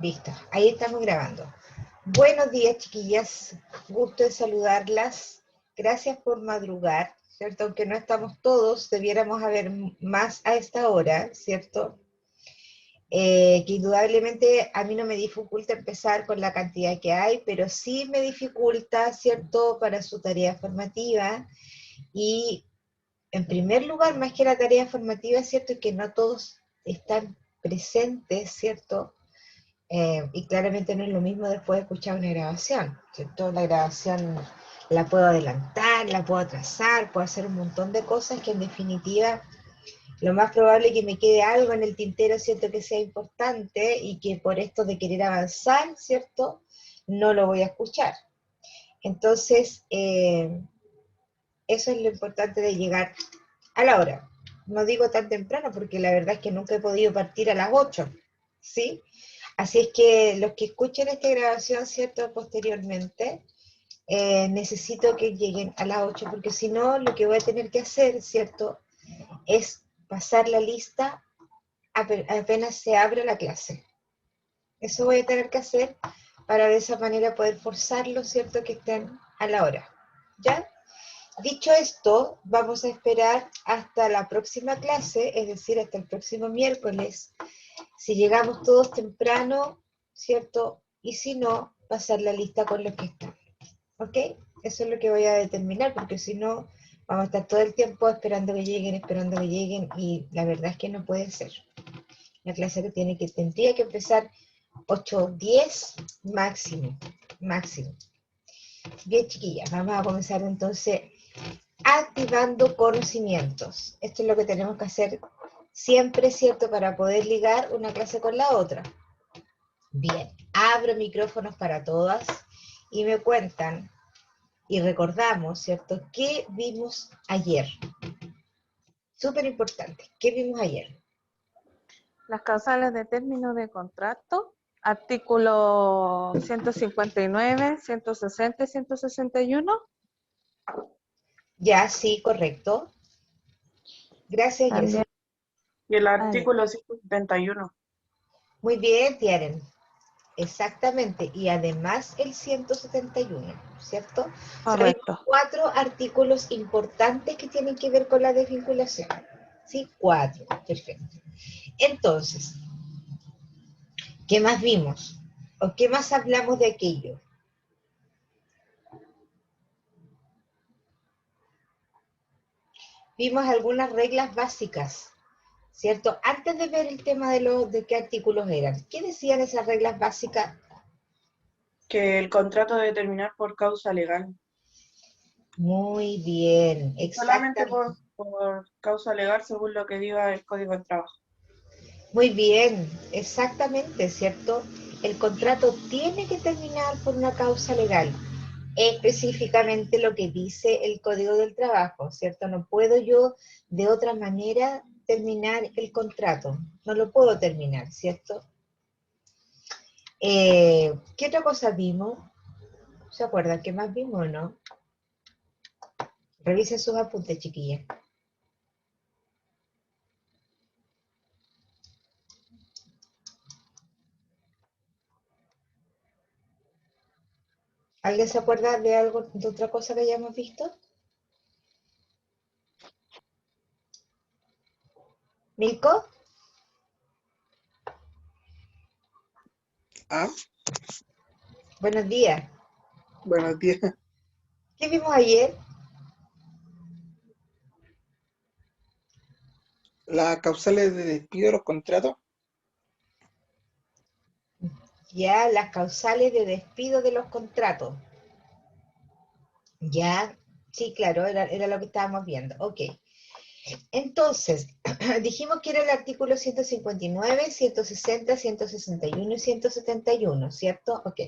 Listo, ahí estamos grabando. Buenos días, chiquillas. Gusto de saludarlas. Gracias por madrugar, ¿cierto? Aunque no estamos todos, debiéramos haber más a esta hora, ¿cierto? Que indudablemente a mí no me dificulta empezar con la cantidad que hay, pero sí me dificulta, ¿cierto?, para su tarea formativa. Y en primer lugar, más que la tarea formativa, ¿cierto?, es que no todos están presentes, ¿cierto? Y claramente no es lo mismo después de escuchar una grabación, ¿cierto? La grabación la puedo adelantar, la puedo atrasar, puedo hacer un montón de cosas que en definitiva lo más probable es que me quede algo en el tintero, ¿cierto?, que sea importante y que por esto de querer avanzar, ¿cierto?, no lo voy a escuchar. Entonces, eso es lo importante de llegar a la hora. No digo tan temprano porque la verdad es que nunca he podido partir a las 8, ¿sí? Así es que los que escuchen esta grabación, ¿cierto?, posteriormente, necesito que lleguen a las 8, porque si no, lo que voy a tener que hacer, ¿cierto?, es pasar la lista apenas se abre la clase. Eso voy a tener que hacer para de esa manera poder forzarlos, ¿cierto?, que estén a la hora. ¿Ya? Dicho esto, vamos a esperar hasta la próxima clase, es decir, hasta el próximo miércoles. Si llegamos todos temprano, ¿cierto? Y si no, pasar la lista con los que están. ¿Ok? Eso es lo que voy a determinar, porque si no, vamos a estar todo el tiempo esperando que lleguen, y la verdad es que no puede ser. La clase tendría que empezar 8:10 máximo, máximo. Bien, chiquillas, vamos a comenzar entonces activando conocimientos. Esto es lo que tenemos que hacer siempre, ¿cierto?, para poder ligar una clase con la otra. Bien, abro micrófonos para todas y me cuentan y recordamos, ¿cierto?, qué vimos ayer. Súper importante, ¿qué vimos ayer? Las causales de término de contrato, artículo 159, 160 y 161. Ya, sí, correcto. Gracias, Jess. También, Y el artículo 171. Muy bien, Tiaren. Exactamente, y además el 171, ¿cierto? O sea, hay correcto. 4 artículos importantes que tienen que ver con la desvinculación. ¿Sí? 4, perfecto. Entonces, ¿qué más vimos? ¿O qué más hablamos de aquello? Vimos algunas reglas básicas, ¿cierto? Antes de ver el tema de qué artículos eran, ¿qué decían esas reglas básicas? Que el contrato debe terminar por causa legal. Muy bien, Solamente exactamente. por causa legal según lo que diga el Código del Trabajo. Muy bien, exactamente, ¿cierto? El contrato tiene que terminar por una causa legal, específicamente lo que dice el Código del Trabajo, ¿cierto? No puedo yo de otra manera terminar el contrato, no lo puedo terminar, ¿cierto? ¿Qué otra cosa vimos? ¿Se acuerdan qué más vimos o no? Revisen sus apuntes, chiquillas. ¿Alguien se acuerda de algo, de otra cosa que hayamos visto? ¿Milko? Ah, Buenos días. buenos días. ¿Qué vimos ayer? Las causales de despido de los contratos. Ya, las causales de despido de los contratos. Ya, sí, claro, era lo que estábamos viendo. Ok. Entonces, dijimos que era el artículo 159, 160, 161 y 171, ¿cierto? Ok.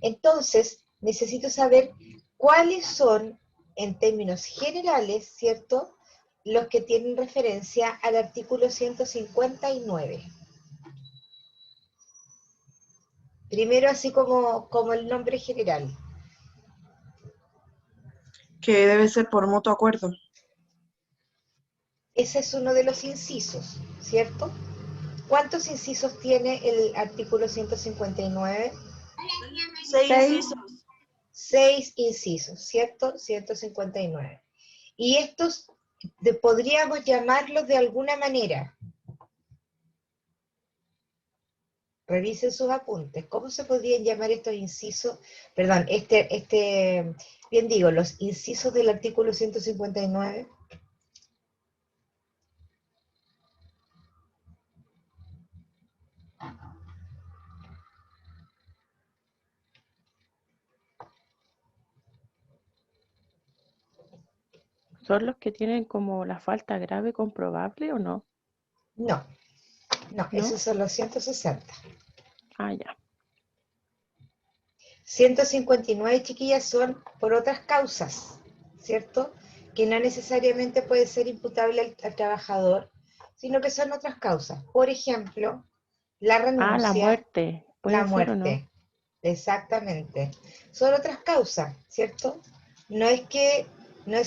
Entonces, necesito saber cuáles son, en términos generales, ¿cierto?, los que tienen referencia al artículo 159. Primero, así como el nombre general. Que debe ser por mutuo acuerdo. Ese es uno de los incisos, ¿cierto? ¿Cuántos incisos tiene el artículo 159? 6 Seis. incisos. 6 incisos, ¿cierto? 159. Y estos podríamos llamarlos de alguna manera. Revisen sus apuntes. ¿Cómo se podrían llamar estos incisos? Perdón, bien digo, los incisos del artículo 159. ¿Son los que tienen como la falta grave comprobable o no? No, no, ¿No? esos son los 160. Ah, ya. 159, chiquillas, son por otras causas, ¿cierto? Que no necesariamente puede ser imputable al trabajador, sino que son otras causas. Por ejemplo, la Ah, la renuncia, muerte. la ¿Puede ser o no? muerte. Exactamente. Son otras causas, ¿cierto? No es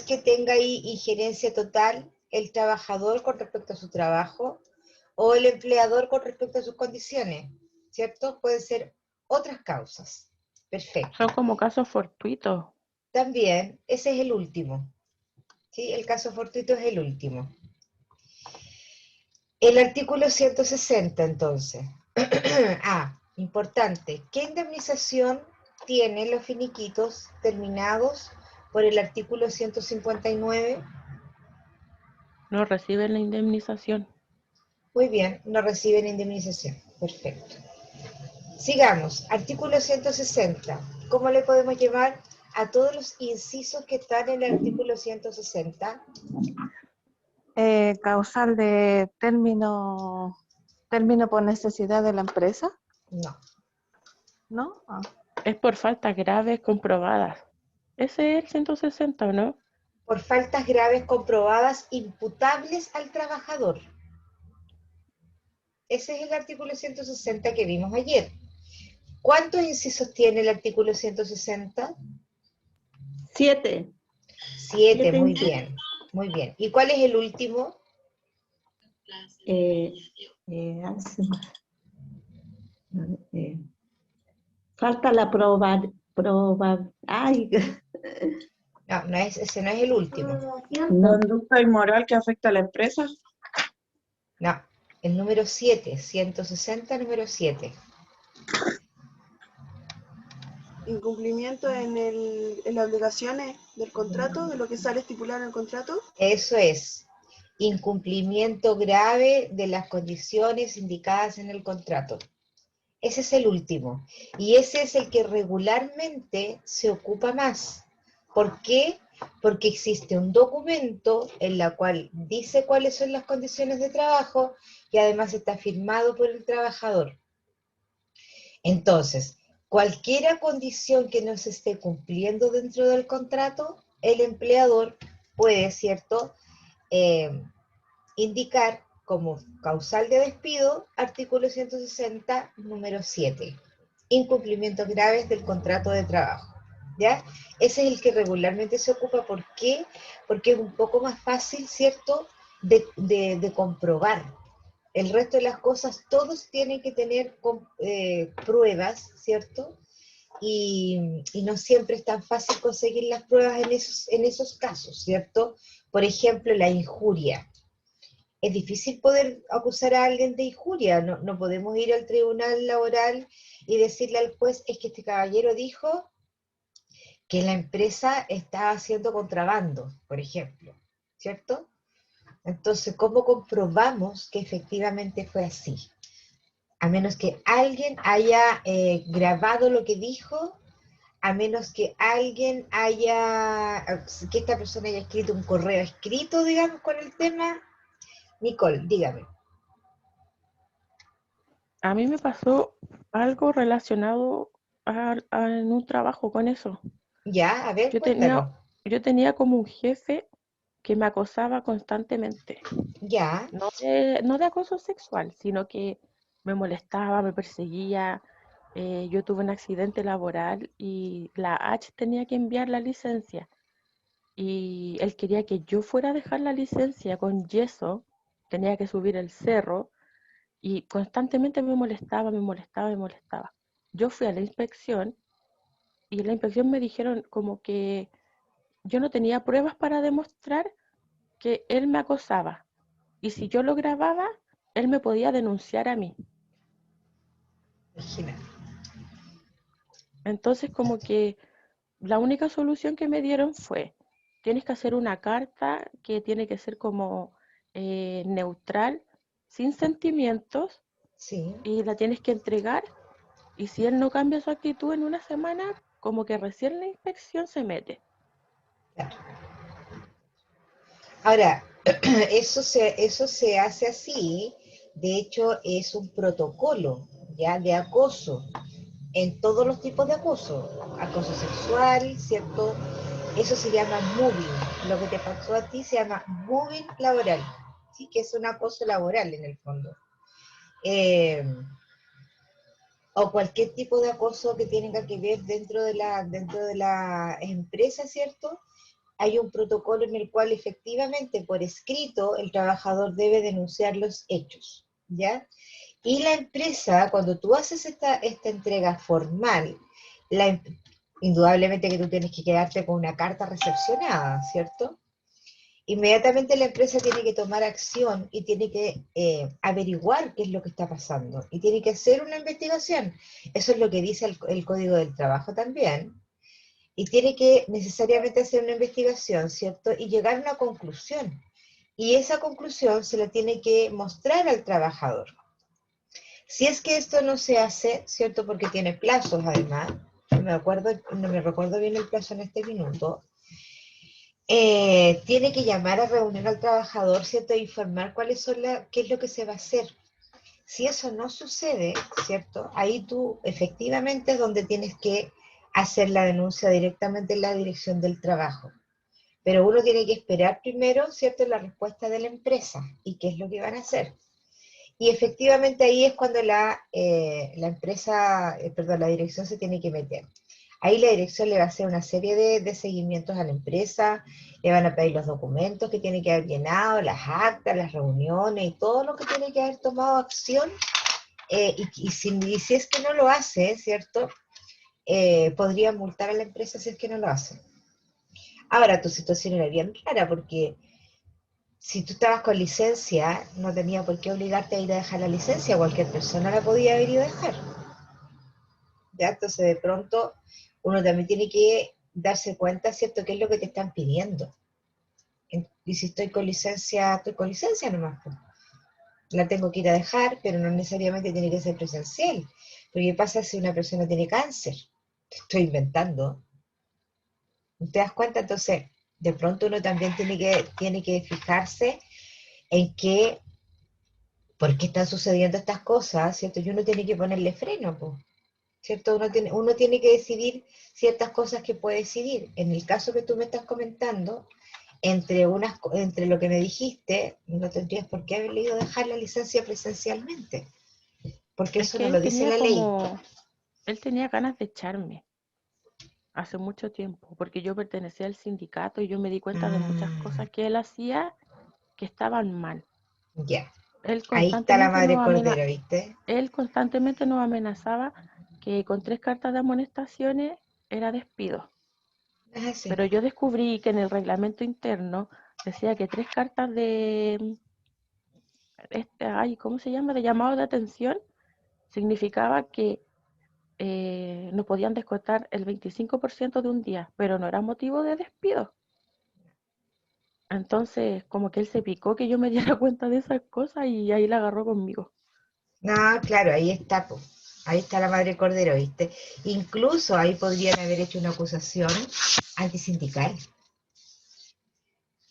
que tenga ahí injerencia total el trabajador con respecto a su trabajo o el empleador con respecto a sus condiciones, ¿cierto? Pueden ser otras causas. Perfecto. Son como casos fortuitos. También, ese es el último. ¿Sí? El caso fortuito es el último. El artículo 160, entonces. Importante. ¿Qué indemnización tienen los finiquitos terminados por el artículo 159? No reciben la indemnización. Muy bien, no reciben indemnización. Perfecto. Sigamos. Artículo 160. ¿Cómo le podemos llamar a todos los incisos que están en el artículo 160? Causal de término por necesidad de la empresa, No. ¿no? Ah. Es por faltas graves comprobadas. Ese es el 160, ¿o no? Por faltas graves comprobadas imputables al trabajador. Ese es el artículo 160 que vimos ayer. ¿Cuántos incisos tiene el artículo 160? 7. 7, muy bien, muy bien. ¿Y cuál es el último? Falta la ay, No, ese no es el último. no, Conducta inmoral que afecta a la empresa. No, el número 7, 160, número 7. Incumplimiento en las obligaciones del contrato, de lo que sale estipulado en el contrato. Eso es, incumplimiento grave de las condiciones indicadas en el contrato. Ese es el último. Y ese es el que regularmente se ocupa más. ¿Por qué? Porque existe un documento en la cual dice cuáles son las condiciones de trabajo y además está firmado por el trabajador. Entonces, cualquier condición que no se esté cumpliendo dentro del contrato, el empleador puede, ¿cierto?, indicar como causal de despido, artículo 160, número 7, incumplimientos graves del contrato de trabajo. ¿Ya? Ese es el que regularmente se ocupa. ¿Por qué? Porque es un poco más fácil, ¿cierto?, de comprobar. El resto de las cosas, todos tienen que tener pruebas, ¿cierto? Y no siempre es tan fácil conseguir las pruebas en esos casos, ¿cierto? Por ejemplo, la injuria. Es difícil poder acusar a alguien de injuria, no podemos ir al tribunal laboral y decirle al juez, es que este caballero dijo que la empresa está haciendo contrabando, por ejemplo, ¿cierto? Entonces, ¿cómo comprobamos que efectivamente fue así? A menos que alguien haya grabado lo que dijo, a menos que alguien que esta persona haya escrito un correo escrito, digamos, con el tema. Nicole, dígame. A mí me pasó algo relacionado en un trabajo con eso. Ya, a ver, Yo tenía, cuéntalo. yo tenía como un jefe que me acosaba constantemente. Ya, No de acoso sexual, sino que me molestaba, me perseguía. Yo tuve un accidente laboral y la H tenía que enviar la licencia. Y él quería que yo fuera a dejar la licencia con yeso, tenía que subir el cerro Y constantemente me molestaba, me molestaba, me molestaba. Yo fui a la inspección y en la inspección me dijeron como que yo no tenía pruebas para demostrar que él me acosaba. Y si yo lo grababa, él me podía denunciar a mí. Imagina. Entonces como que la única solución que me dieron fue, tienes que hacer una carta que tiene que ser como neutral, sin sentimientos, Sí, y la tienes que entregar. Y si él no cambia su actitud en una semana, como que recién la inspección se mete. claro. Ahora, eso se hace así, de hecho es un protocolo, ¿ya? De acoso, en todos los tipos de acoso sexual, ¿cierto? Eso se llama moving, lo que te pasó a ti se llama moving laboral, ¿sí? Que es un acoso laboral en el fondo. Eh, o cualquier tipo de acoso que tenga que ver dentro de la empresa, ¿cierto? Hay un protocolo en el cual efectivamente por escrito el trabajador debe denunciar los hechos, ¿ya? Y la empresa, cuando tú haces esta entrega formal, la, indudablemente que tú tienes que quedarte con una carta recepcionada, ¿cierto? Inmediatamente la empresa tiene que tomar acción y tiene que averiguar qué es lo que está pasando y tiene que hacer una investigación. Eso es lo que dice el Código del Trabajo también. Y tiene que necesariamente hacer una investigación, ¿cierto? Y llegar a una conclusión. Y esa conclusión se la tiene que mostrar al trabajador. Si es que esto no se hace, ¿cierto? Porque tiene plazos además, no me recuerdo bien el plazo en este minuto, tiene que llamar a reunir al trabajador, ¿cierto? E informar qué es lo que se va a hacer. Si eso no sucede, ¿cierto? Ahí tú efectivamente es donde tienes que hacer la denuncia directamente en la dirección del trabajo. Pero uno tiene que esperar primero, ¿cierto?, la respuesta de la empresa y qué es lo que van a hacer. Y efectivamente ahí es cuando la dirección se tiene que meter. Ahí la dirección le va a hacer una serie de seguimientos a la empresa, le van a pedir los documentos que tiene que haber llenado, las actas, las reuniones y todo lo que tiene que haber tomado acción. Y si es que no lo hace, ¿cierto? Podría multar a la empresa si es que no lo hace. Ahora, tu situación era bien rara porque si tú estabas con licencia, no tenía por qué obligarte a ir a dejar la licencia, cualquier persona la podía haber ido a dejar. ¿Ya? Entonces, de pronto, uno también tiene que darse cuenta, ¿cierto?, qué es lo que te están pidiendo. Y si estoy con licencia nomás. Pues. La tengo que ir a dejar, pero no necesariamente tiene que ser presencial. Pero ¿qué pasa si una persona tiene cáncer? Te estoy inventando. ¿Te das cuenta? Entonces, de pronto uno también tiene que fijarse en por qué están sucediendo estas cosas, ¿cierto? Y uno tiene que ponerle freno, pues. ¿Cierto? Uno tiene que decidir ciertas cosas que puede decidir. En el caso que tú me estás comentando, entre lo que me dijiste, no tendrías por qué haber ido a dejar la licencia presencialmente, porque Es eso que no él lo dice tenía la ley. él tenía ganas de echarme hace mucho tiempo, porque yo pertenecía al sindicato y yo me di cuenta de muchas Mm, cosas que él hacía que estaban mal. ya, Él ahí está la constantemente madre nos cordero, ¿viste? él constantemente nos amenazaba que con 3 cartas de amonestaciones era despido. Es así. Pero yo descubrí que en el reglamento interno decía que 3 cartas de ¿cómo se llama? De llamado de atención significaba que nos podían descontar el 25% de un día, pero no era motivo de despido. Entonces, como que él se picó que yo me diera cuenta de esas cosas y ahí la agarró conmigo. No, claro, ahí está, po. Ahí está la madre cordero, ¿viste? Incluso ahí podrían haber hecho una acusación antisindical.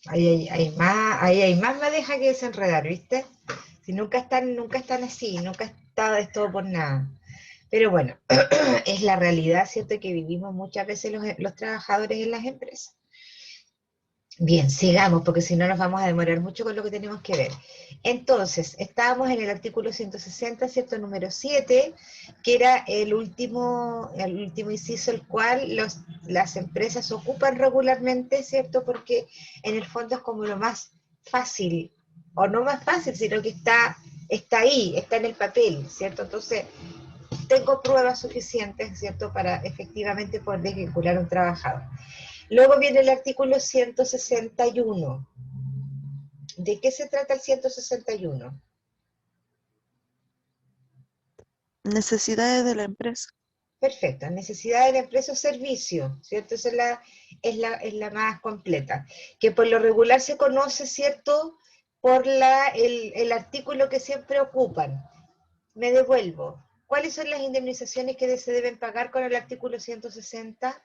Ahí hay más madeja que desenredar, ¿viste? Si nunca están así, nunca está de todo por nada. Pero bueno, es la realidad, ¿cierto? Que vivimos muchas veces los trabajadores en las empresas. Bien, sigamos, porque si no nos vamos a demorar mucho con lo que tenemos que ver. Entonces, estábamos en el artículo 160, ¿cierto? Número 7, que era el último inciso, el cual las empresas ocupan regularmente, ¿cierto? Porque en el fondo es como lo más fácil, o no más fácil, sino que está está ahí, está en el papel, ¿cierto? Entonces, tengo pruebas suficientes, ¿cierto?, para efectivamente poder desvincular a un trabajador. Luego viene el artículo 161. ¿De qué se trata el 161? Necesidades de la empresa. Perfecto, necesidad de la empresa o servicio, ¿cierto? Esa es la más completa, que por lo regular se conoce, ¿cierto?, por el artículo que siempre ocupan. Me devuelvo. ¿Cuáles son las indemnizaciones que se deben pagar con el artículo 160?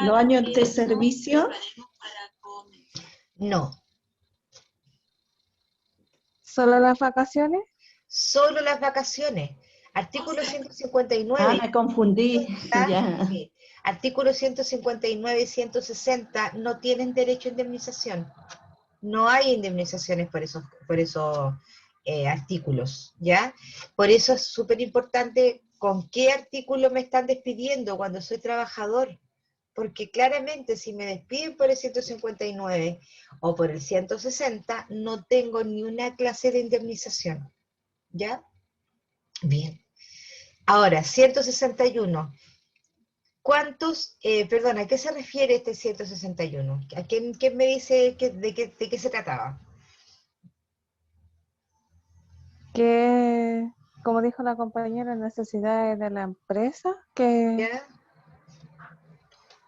Los años de servicio, No, ¿Solo las vacaciones? solo las vacaciones. Artículo 159. me confundí, ya. Sí. Artículo 159 y 160 no tienen derecho a indemnización. No hay indemnizaciones por esos artículos, ¿ya? Por eso es súper importante con qué artículo me están despidiendo cuando soy trabajador, porque claramente si me despiden por el 159 o por el 160, no tengo ni una clase de indemnización, ¿ya? Bien. Ahora, 161. ¿Cuántos, perdón, a qué se refiere este 161? ¿A quién me dice de qué se trataba? Que, como dijo la compañera, necesidades de la empresa, que ¿Ya?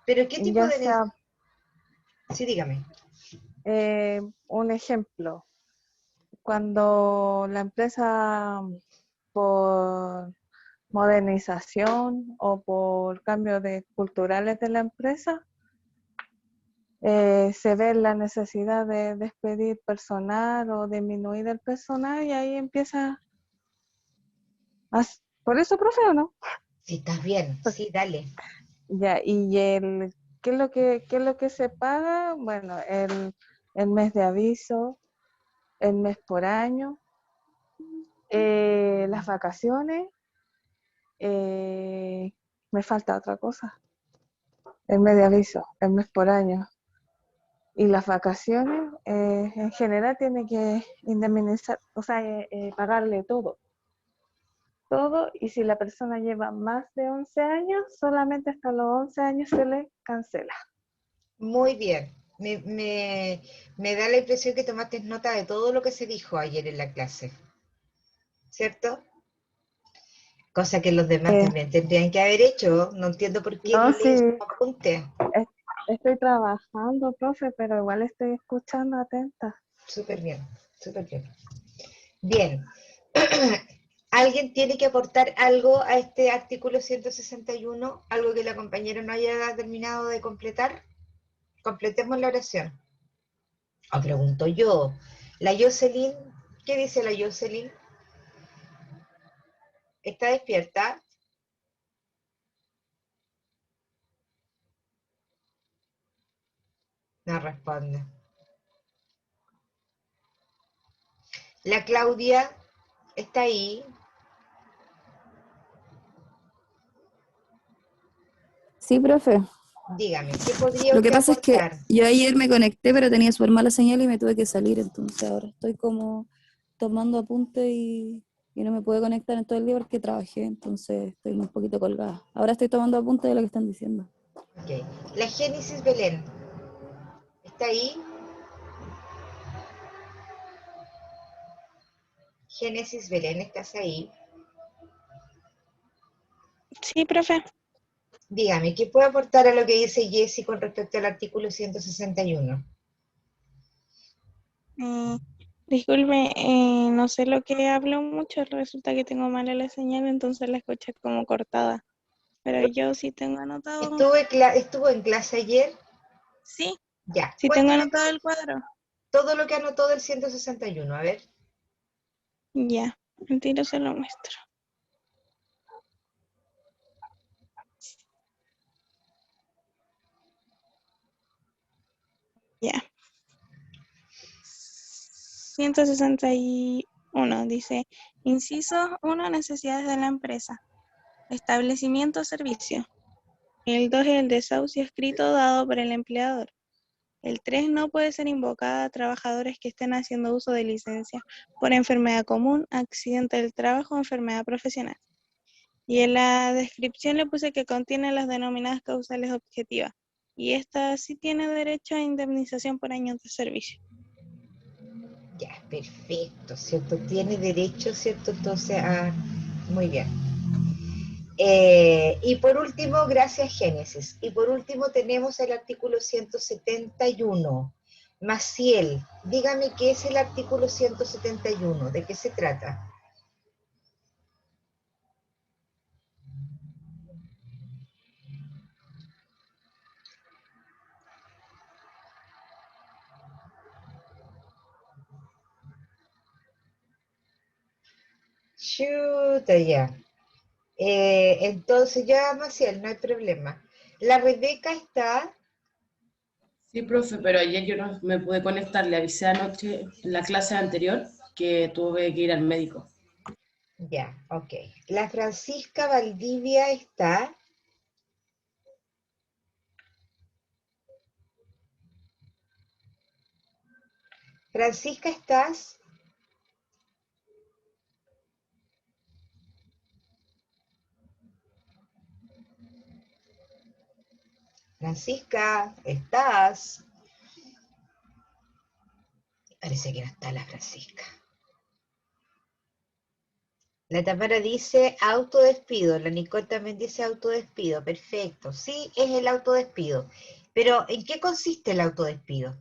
¿Pero qué tipo ya de sea Sí, dígame. un ejemplo, cuando la empresa por modernización o por cambios culturales de la empresa, se ve la necesidad de despedir personal o disminuir el personal y ahí empieza por eso, profe, ¿o no? Si estás bien, sí, dale. Ya, y ¿qué es lo que se paga? Bueno, el mes de aviso, el mes por año, las vacaciones, me falta otra cosa, el mes de aviso, el mes por año. Y las vacaciones, en general, tiene que indemnizar, o sea, pagarle todo. Todo, y si la persona lleva más de 11 años, solamente hasta los 11 años se le cancela. Muy bien. Me da la impresión que tomaste nota de todo lo que se dijo ayer en la clase, ¿cierto? Cosa que los demás Eh, también tendrían que haber hecho. No entiendo por qué no no, leí su sí, apunte. estoy trabajando, profe, pero igual estoy escuchando atenta. Súper bien, súper bien. Bien. ¿Alguien tiene que aportar algo a este artículo 161? ¿Algo que la compañera no haya terminado de completar? Completemos la oración. O pregunto yo. La Jocelyn, ¿qué dice la Jocelyn? ¿Está despierta? No responde. La Claudia está ahí. Sí, profe. Dígame, ¿qué podría Lo que usted pasa es que aportar? yo ayer me conecté, pero tenía súper mala señal y me tuve que salir, entonces ahora estoy como tomando apuntes y no me pude conectar en todo el día porque trabajé, entonces estoy un poquito colgada. Ahora estoy tomando apuntes de lo que están diciendo. Ok. La Génesis Belén. ¿Está ahí? Génesis Belén, ¿estás ahí? Sí, profe. Dígame, ¿qué puede aportar a lo que dice Jessy con respecto al artículo 161? Eh, disculpe, no sé lo que hablo mucho, resulta que tengo mala la señal, entonces la escuché como cortada. Pero yo sí tengo anotado, ¿Estuvo en clase ayer? sí, Ya. sí tengo Cuénteme anotado el cuadro. todo lo que anotó del 161. A ver. Ya, al tiro se lo muestro. Ya. 161 dice, inciso 1, necesidades de la empresa. Establecimiento o servicio. El 2 es el desahucio escrito dado por el empleador. El 3 no puede ser invocada a trabajadores que estén haciendo uso de licencia por enfermedad común, accidente del trabajo o enfermedad profesional. Y en la descripción le puse que contiene las denominadas causales objetivas. Y esta sí tiene derecho a indemnización por años de servicio. Ya, perfecto, ¿cierto? Tiene derecho, ¿cierto? Entonces, muy bien. Y por último, gracias Génesis. Y por último tenemos el artículo 171. Maciel, dígame qué es el artículo 171, ¿de qué se trata? Chuta, ya. Entonces ya, Maciel, no hay problema. La Rebeca está... Sí, profe, pero ayer yo no me pude conectar, le avisé anoche en la clase anterior que tuve que ir al médico. Ya, ok. La Francisca Valdivia está... Francisca, ¿estás? Francisca, ¿estás? Parece que no está la Francisca. La Tamara dice autodespido, la Nicole también dice autodespido, perfecto. Sí, es el autodespido. Pero, ¿en qué consiste el autodespido?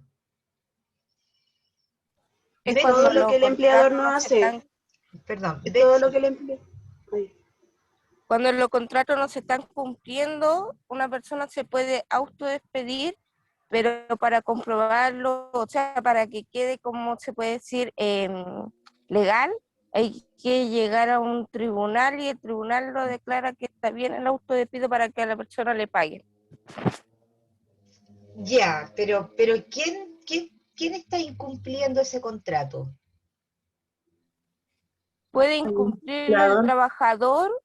Es Betsy, cuando Todo lo los que el empleador contratos no no se hace. están, perdón, Es todo lo Betsy. que el empleador... cuando los contratos no se están cumpliendo, una persona se puede autodespedir, pero para comprobarlo, o sea, para que quede, como se puede decir, legal, hay que llegar a un tribunal y el tribunal lo declara que está bien el autodespido para que a la persona le pague. Ya, pero ¿quién está incumpliendo ese contrato? Puede El incumplirlo el empleador. trabajador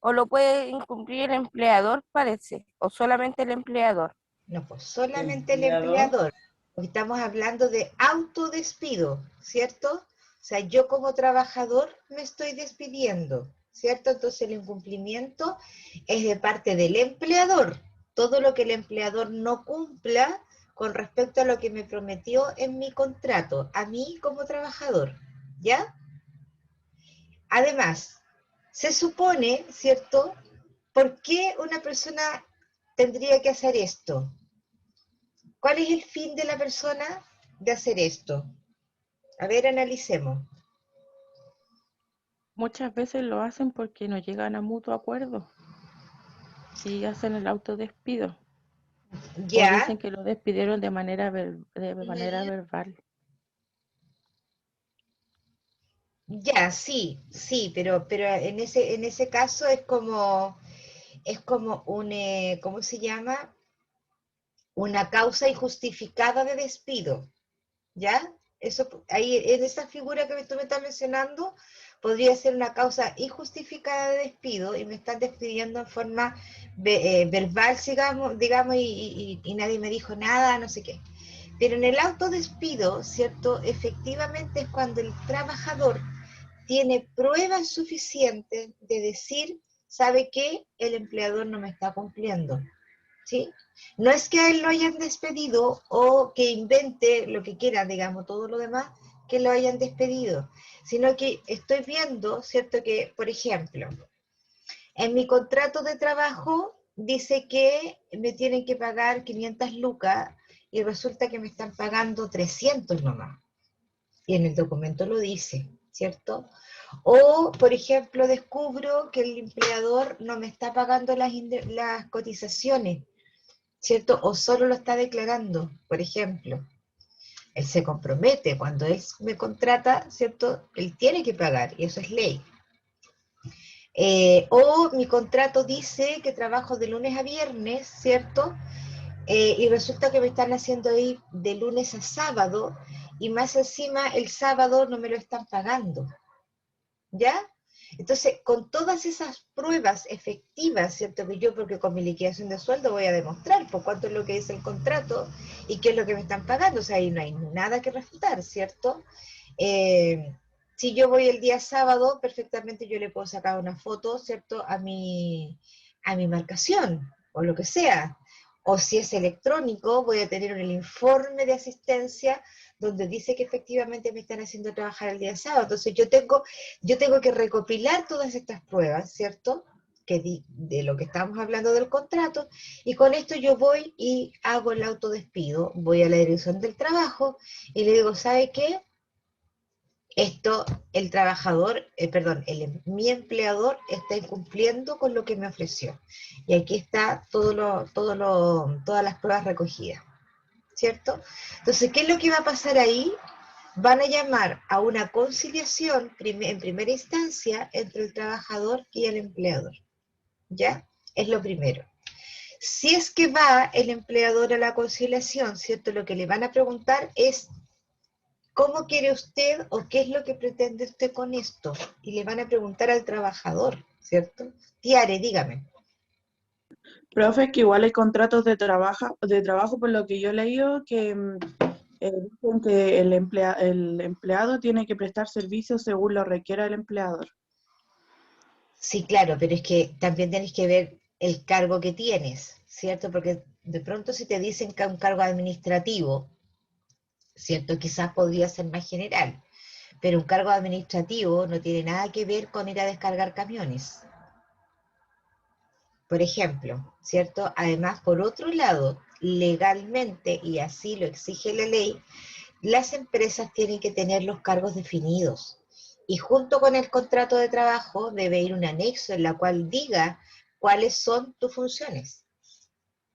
o lo puede incumplir el empleador, parece, o solamente el empleador. No, pues solamente el Empleador. empleador. Porque estamos hablando de autodespido, ¿cierto? O sea, yo como trabajador me estoy despidiendo, ¿cierto? Entonces el incumplimiento es de parte del empleador. Todo lo que el empleador no cumpla con respecto a lo que me prometió en mi contrato, a mí como trabajador, ¿ya? Además, se supone, ¿cierto? ¿Por qué una persona tendría que hacer esto? ¿Cuál es el fin de la persona de hacer esto? A ver, analicemos. Muchas veces lo hacen porque no llegan a mutuo acuerdo y hacen el autodespido. O Ya, dicen que lo despidieron de manera verbal. ya, sí, pero en ese caso es como un, ¿cómo se llama? Una causa injustificada de despido, ¿ya? Eso, ahí, en esa figura que tú me estás mencionando, podría ser una causa injustificada de despido y me están despidiendo en forma verbal, digamos y nadie me dijo nada, no sé qué. Pero en el autodespido, ¿cierto? Efectivamente es cuando el trabajador tiene pruebas suficientes de decir, ¿sabe qué? El empleador no me está cumpliendo, ¿sí? No es que a él lo hayan despedido o que invente lo que quiera, digamos, todo lo demás, que lo hayan despedido, sino que estoy viendo, ¿cierto? Que, por ejemplo, en mi contrato de trabajo dice que me tienen que pagar 500 lucas y resulta que me están pagando 300 nomás. Y en el documento lo dice, ¿cierto? O, por ejemplo, descubro que el empleador no me está pagando las cotizaciones, ¿cierto? O solo lo está declarando, por ejemplo. Él se compromete, cuando él me contrata, ¿cierto? Él tiene que pagar, y eso es ley. O mi contrato dice que trabajo de lunes a viernes, ¿cierto? Y resulta que me están haciendo ir de lunes a sábado, y más encima el sábado no me lo están pagando, ¿ya? Entonces, con todas esas pruebas efectivas, ¿cierto? Que yo, porque con mi liquidación de sueldo voy a demostrar por cuánto es lo que dice el contrato y qué es lo que me están pagando, o sea, ahí no hay nada que refutar, ¿cierto? Si yo voy el día sábado, perfectamente yo le puedo sacar una foto, ¿cierto? A mi marcación, o lo que sea. O si es electrónico, voy a tener el informe de asistencia donde dice que efectivamente me están haciendo trabajar el día sábado. Entonces yo tengo que recopilar todas estas pruebas, ¿cierto? De lo que estamos hablando del contrato, y con esto yo voy y hago el autodespido, voy a la dirección del trabajo y le digo, ¿sabe qué? Esto, el trabajador, mi empleador está incumpliendo con lo que me ofreció. Y aquí está todas las pruebas recogidas, ¿cierto? Entonces, ¿qué es lo que va a pasar ahí? Van a llamar a una conciliación en primera instancia entre el trabajador y el empleador, ¿ya? Es lo primero. Si es que va el empleador a la conciliación, ¿cierto? Lo que le van a preguntar es, ¿cómo quiere usted o qué es lo que pretende usted con esto? Y le van a preguntar al trabajador, ¿cierto? Tiare, dígame. Profe, que igual hay contratos de trabajo, por lo que yo he leído, que dicen que el empleado tiene que prestar servicios según lo requiera el empleador. Sí, claro, pero es que también tienes que ver el cargo que tienes, ¿cierto? Porque de pronto si te dicen que un cargo administrativo, ¿cierto? Quizás podría ser más general, pero un cargo administrativo no tiene nada que ver con ir a descargar camiones. Por ejemplo, ¿cierto? Además, por otro lado, legalmente, y así lo exige la ley, las empresas tienen que tener los cargos definidos. Y junto con el contrato de trabajo debe ir un anexo en la cual diga cuáles son tus funciones.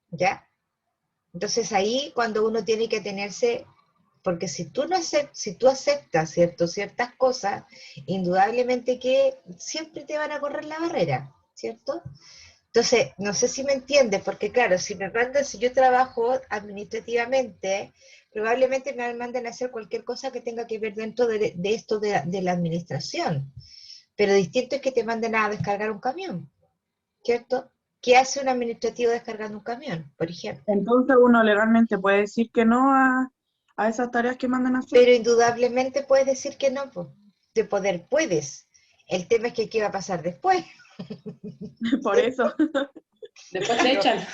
¿Ya? Entonces ahí cuando uno tiene que tenerse, porque si tú aceptas, ¿cierto? Ciertas cosas, indudablemente que siempre te van a correr la barrera, ¿cierto? Entonces, no sé si me entiendes, porque claro, si yo trabajo administrativamente, probablemente me manden a hacer cualquier cosa que tenga que ver dentro de esto de la administración. Pero distinto es que te manden a descargar un camión, ¿cierto? ¿Qué hace un administrativo descargando un camión, por ejemplo? Entonces uno legalmente puede decir que no a esas tareas que mandan a hacer. Pero indudablemente puedes decir que no, pues. De poder puedes. El tema es que qué va a pasar después. Por eso. Después te echan.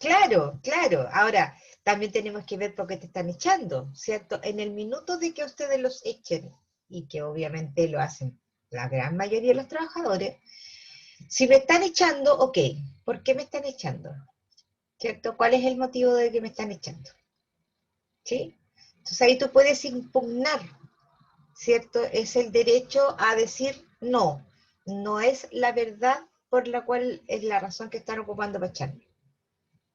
Claro, claro. Ahora, también tenemos que ver por qué te están echando, ¿cierto? En el minuto de que ustedes los echen, y que obviamente lo hacen la gran mayoría de los trabajadores, si me están echando, ok, ¿por qué me están echando? ¿Cierto? ¿Cuál es el motivo de que me están echando? ¿Sí? Entonces ahí tú puedes impugnar, ¿cierto? Es el derecho a decir no, no es la verdad por la cual es la razón que están ocupando para echarme.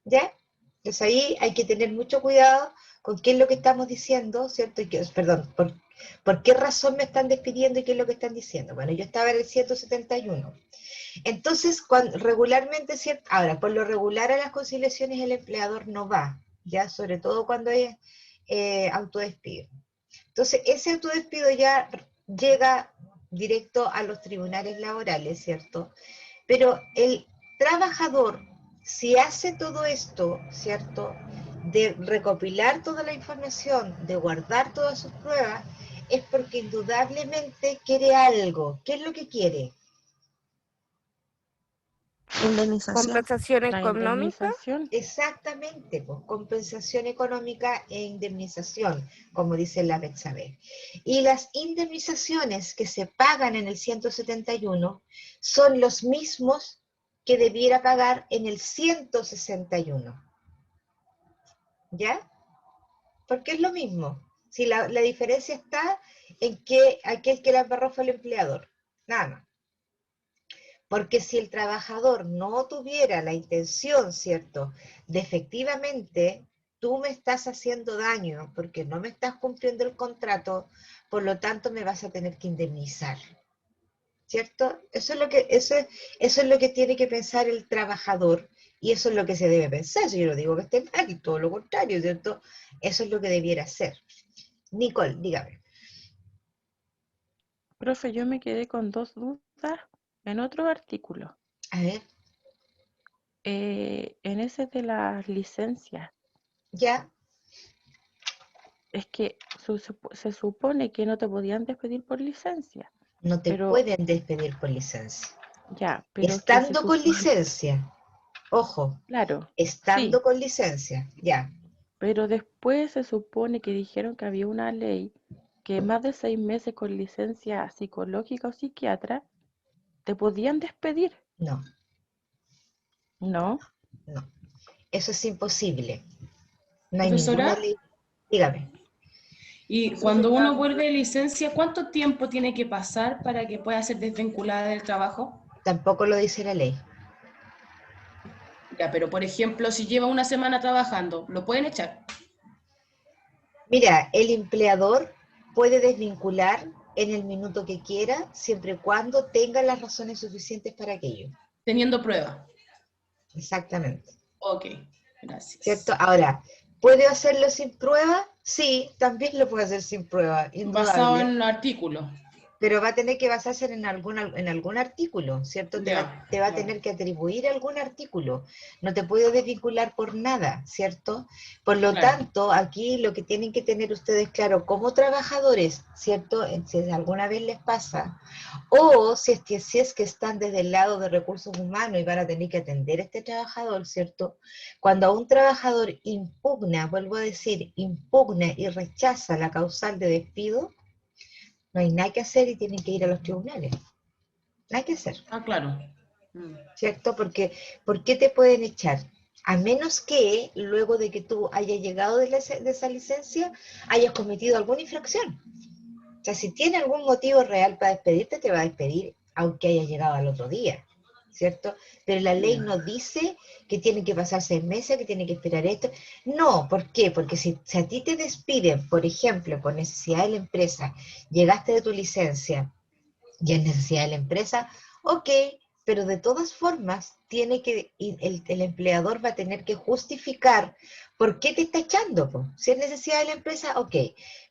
¿Ya? Entonces ahí hay que tener mucho cuidado con qué es lo que estamos diciendo, ¿cierto? Perdón, por qué razón me están despidiendo y qué es lo que están diciendo. Bueno, yo estaba en el 171. Entonces, regularmente, ¿cierto? Ahora, por lo regular a las conciliaciones el empleador no va, ya, sobre todo cuando es autodespido. Entonces, ese autodespido ya llega directo a los tribunales laborales, ¿cierto? Pero el trabajador, si hace todo esto, ¿cierto? De recopilar toda la información, de guardar todas sus pruebas, es porque indudablemente quiere algo. ¿Qué es lo que quiere? Indemnización. Compensación La económica. indemnización. Exactamente, pues, compensación económica e indemnización, como dice la Betsabe. Y las indemnizaciones que se pagan en el 171 son los mismos que debiera pagar en el 161. ¿Ya? Porque es lo mismo. Si la diferencia está en que aquel que la embarró fue el empleador. Nada más. Porque si el trabajador no tuviera la intención, ¿cierto?, de efectivamente tú me estás haciendo daño porque no me estás cumpliendo el contrato, por lo tanto me vas a tener que indemnizar. ¿Cierto? Eso es lo que tiene que pensar el trabajador y eso es lo que se debe pensar. Si yo no digo que esté mal, todo lo contrario, ¿cierto? Eso es lo que debiera ser. Nicole, dígame. Profe, yo me quedé con dos dudas cosas en otro artículo. A ver, En ese de las licencias, ya, es que se supone que no te podían despedir por licencia, no te pero pueden despedir por licencia. ya, pero que se Estando con supone, licencia, ojo, claro, estando sí, con licencia, ya. pero después se supone que dijeron que había una ley que más de 6 meses con licencia psicológica o psiquiatra te podían despedir, No, ¿no? no. Eso es imposible. No hay ninguna Profesora, ley. Dígame. y cuando uno vuelve de licencia, ¿cuánto tiempo tiene que pasar para que pueda ser desvinculada del trabajo? Tampoco lo dice la ley. Ya, pero por ejemplo, si lleva una semana trabajando, ¿lo pueden echar? Mira, el empleador puede desvincular en el minuto que quiera, siempre y cuando tenga las razones suficientes para aquello. Teniendo prueba. Exactamente. Ok, gracias. ¿Cierto? Ahora, ¿puede hacerlo sin prueba? Sí, también lo puede hacer sin prueba, Basado en indudable. el artículo. Pero va a tener que basarse en algún artículo, ¿cierto? Ya, Te va a claro. tener que atribuir algún artículo. No te puede desvincular por nada, ¿cierto? Por lo Claro. tanto, aquí lo que tienen que tener ustedes claro, como trabajadores, ¿cierto? Si alguna vez les pasa, o si es que están desde el lado de recursos humanos y van a tener que atender a este trabajador, ¿cierto? Cuando a un trabajador impugna, vuelvo a decir, impugna y rechaza la causal de despido, no hay nada que hacer y tienen que ir a los tribunales. Nada que hacer, Ah, claro. Mm. ¿cierto? Porque, ¿por qué te pueden echar? A menos que luego de que tú hayas llegado de esa licencia, hayas cometido alguna infracción. O sea, si tiene algún motivo real para despedirte, te va a despedir, aunque haya llegado al otro día, ¿cierto? Pero la ley no dice que tiene que pasar 6 meses, que tiene que esperar esto. No, ¿por qué? Porque si a ti te despiden, por ejemplo, por necesidad de la empresa, llegaste de tu licencia y es necesidad de la empresa, ok, pero de todas formas, el empleador va a tener que justificar por qué te está echando. Po. Si es necesidad de la empresa, ok,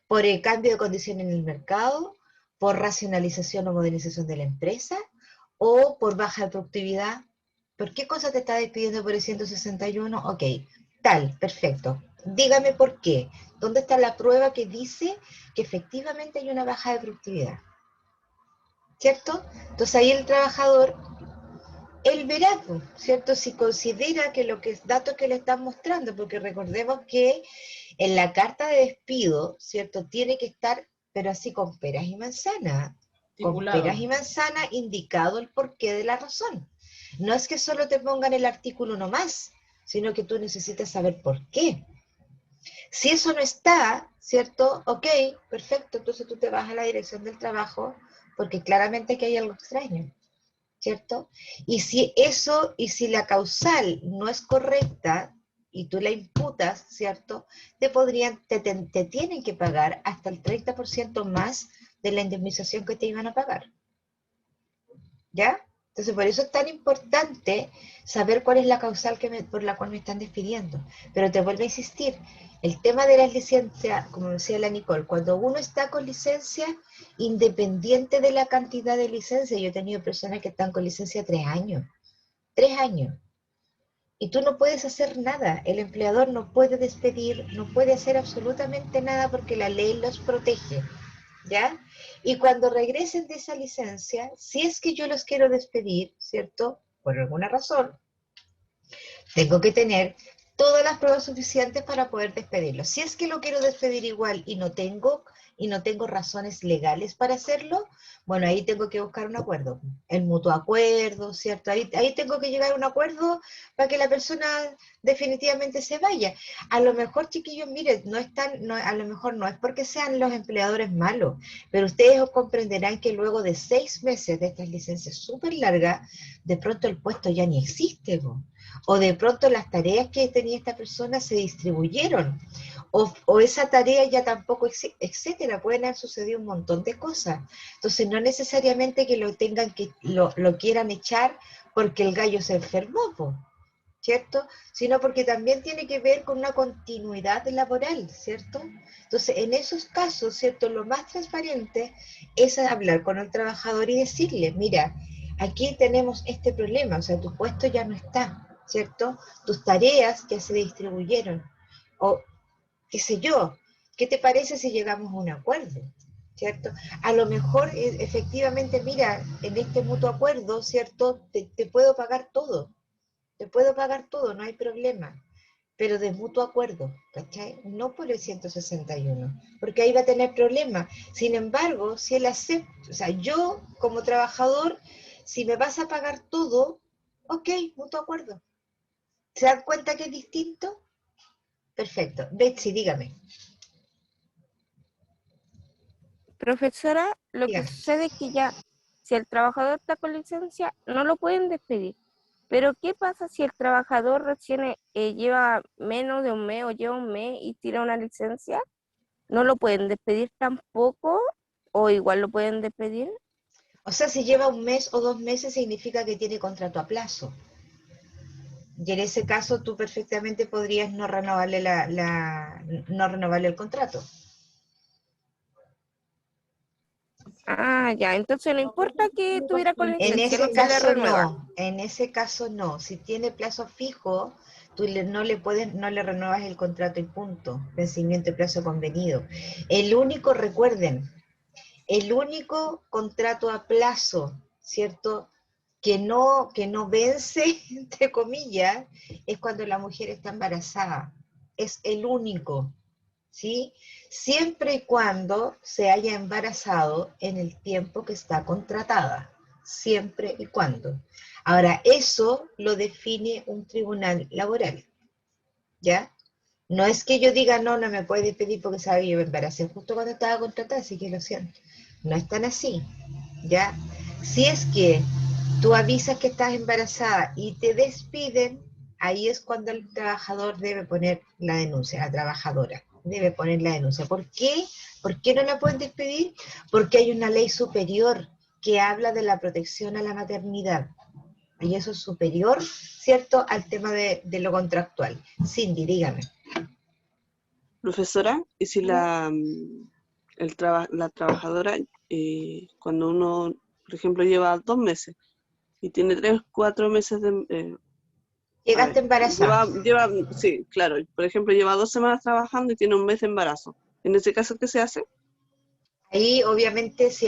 por el cambio de condiciones en el mercado, por racionalización o modernización de la empresa, o por baja de productividad. ¿Por qué cosa te está despidiendo por el 161? Ok, tal, perfecto. Dígame por qué. ¿Dónde está la prueba que dice que efectivamente hay una baja de productividad? ¿Cierto? Entonces ahí el trabajador, él verá, ¿cierto? Si considera que lo que es datos que le están mostrando, porque recordemos que en la carta de despido, ¿cierto? Tiene que estar, pero así con peras y manzanas, con peras y manzanas indicado el porqué de la razón. No es que solo te pongan el artículo nomás, sino que tú necesitas saber por qué. Si eso no está, ¿cierto? Ok, perfecto, entonces tú te vas a la dirección del trabajo, porque claramente que hay algo extraño, ¿cierto? Y si la causal no es correcta y tú la imputas, ¿cierto? Te tienen que pagar hasta el 30% más de la indemnización que te iban a pagar. ¿Ya? Entonces, por eso es tan importante saber cuál es la causal por la cual me están despidiendo. Pero te vuelvo a insistir, el tema de las licencias, como decía la Nicole, cuando uno está con licencia, independiente de la cantidad de licencias, yo he tenido personas que están con licencia 3 años, 3 años, y tú no puedes hacer nada, el empleador no puede despedir, no puede hacer absolutamente nada porque la ley los protege. ¿Ya? Y cuando regresen de esa licencia, si es que yo los quiero despedir, ¿cierto? Por alguna razón, tengo que tener todas las pruebas suficientes para poder despedirlo. Si es que lo quiero despedir igual y no tengo razones legales para hacerlo, bueno, ahí tengo que buscar un acuerdo, el mutuo acuerdo, ¿cierto? Ahí tengo que llegar a un acuerdo para que la persona definitivamente se vaya. A lo mejor, chiquillos, miren, a lo mejor no es porque sean los empleadores malos, pero ustedes os comprenderán que luego de 6 meses de estas licencias súper largas, de pronto el puesto ya ni existe, ¿no? O de pronto las tareas que tenía esta persona se distribuyeron, o esa tarea ya tampoco existe, etcétera. Pueden haber sucedido un montón de cosas. Entonces, no necesariamente que lo quieran echar porque el gallo se enfermó, ¿cierto? Sino porque también tiene que ver con una continuidad laboral, ¿cierto? Entonces, en esos casos, ¿cierto? Lo más transparente es hablar con el trabajador y decirle, mira, Aquí tenemos este problema, o sea, tu puesto ya no está, ¿cierto? Tus tareas ya se distribuyeron, o qué sé yo, ¿qué te parece si llegamos a un acuerdo? ¿Cierto? A lo mejor, efectivamente, mira, en este mutuo acuerdo, ¿cierto? Te puedo pagar todo, no hay problema, pero de mutuo acuerdo, ¿cachai? No por el 161, porque ahí va a tener problemas. Sin embargo, si él acepta, o sea, yo como trabajador, si me vas a pagar todo, ok, mutuo acuerdo. ¿Se dan cuenta que es distinto? Perfecto. Betsy, dígame. Profesora, lo que Dígame. sucede es que ya, si el trabajador está con licencia, no lo pueden despedir. Pero ¿qué pasa si el trabajador recién lleva menos de un mes o lleva un mes y tira una licencia? ¿No lo pueden despedir tampoco? ¿O igual lo pueden despedir? O sea, si lleva un mes o 2 meses, significa que tiene contrato a plazo. Y en ese caso, tú perfectamente podrías no renovarle no renovarle el contrato. Ah, ya, entonces no importa que tuviera con En licencia, ese no se le caso renueva. no, en ese caso no. Si tiene plazo fijo, tú no le renuevas el contrato y punto. Vencimiento de plazo convenido. El único, recuerden, el único contrato a plazo, ¿cierto? Que no vence, entre comillas, es cuando la mujer está embarazada. Es el único, ¿sí? Siempre y cuando se haya embarazado en el tiempo que está contratada. Siempre y cuando. Ahora, eso lo define un tribunal laboral, ¿ya? No es que yo diga, no, no me puede despedir porque sabe que yo me embaracé justo cuando estaba contratada, así que lo siento. No es tan así, ¿ya? Si es que tú avisas que estás embarazada y te despiden, ahí es cuando el trabajador debe poner la denuncia, la trabajadora debe poner la denuncia. ¿Por qué? ¿Por qué no la pueden despedir? Porque hay una ley superior que habla de la protección a la maternidad. Y eso es superior, ¿cierto?, al tema de lo contractual. Cindy, dígame. Profesora, y si la trabajadora, cuando uno, por ejemplo, lleva 2 meses y tiene 3, 4 meses de... a Llegaste ver, embarazada. sí, claro, por ejemplo, lleva 2 semanas trabajando y tiene un mes de embarazo. En ese caso, ¿qué se hace? Ahí, obviamente, si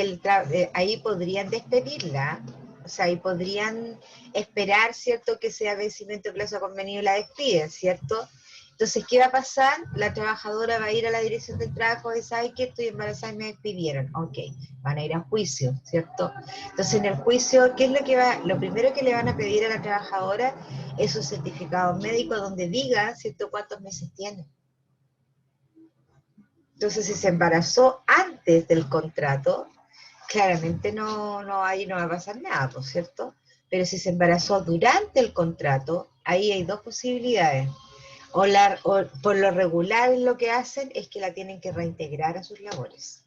ahí podrían despedirla, o sea, ahí podrían esperar, ¿cierto?, que sea vencimiento de plazo convenido y la despiden, ¿cierto? Entonces, ¿qué va a pasar? La trabajadora va a ir a la dirección del trabajo y sabe que estoy embarazada y me despidieron. Ok, van a ir a juicio, ¿cierto? Entonces, en el juicio, ¿qué es lo que lo primero que le van a pedir a la trabajadora es un certificado médico donde diga, ¿cierto?, cuántos meses tiene. Entonces, si se embarazó antes del contrato, claramente ahí no va a pasar nada, ¿por cierto? Pero si se embarazó durante el contrato, ahí hay dos posibilidades. O por lo regular lo que hacen es que la tienen que reintegrar a sus labores.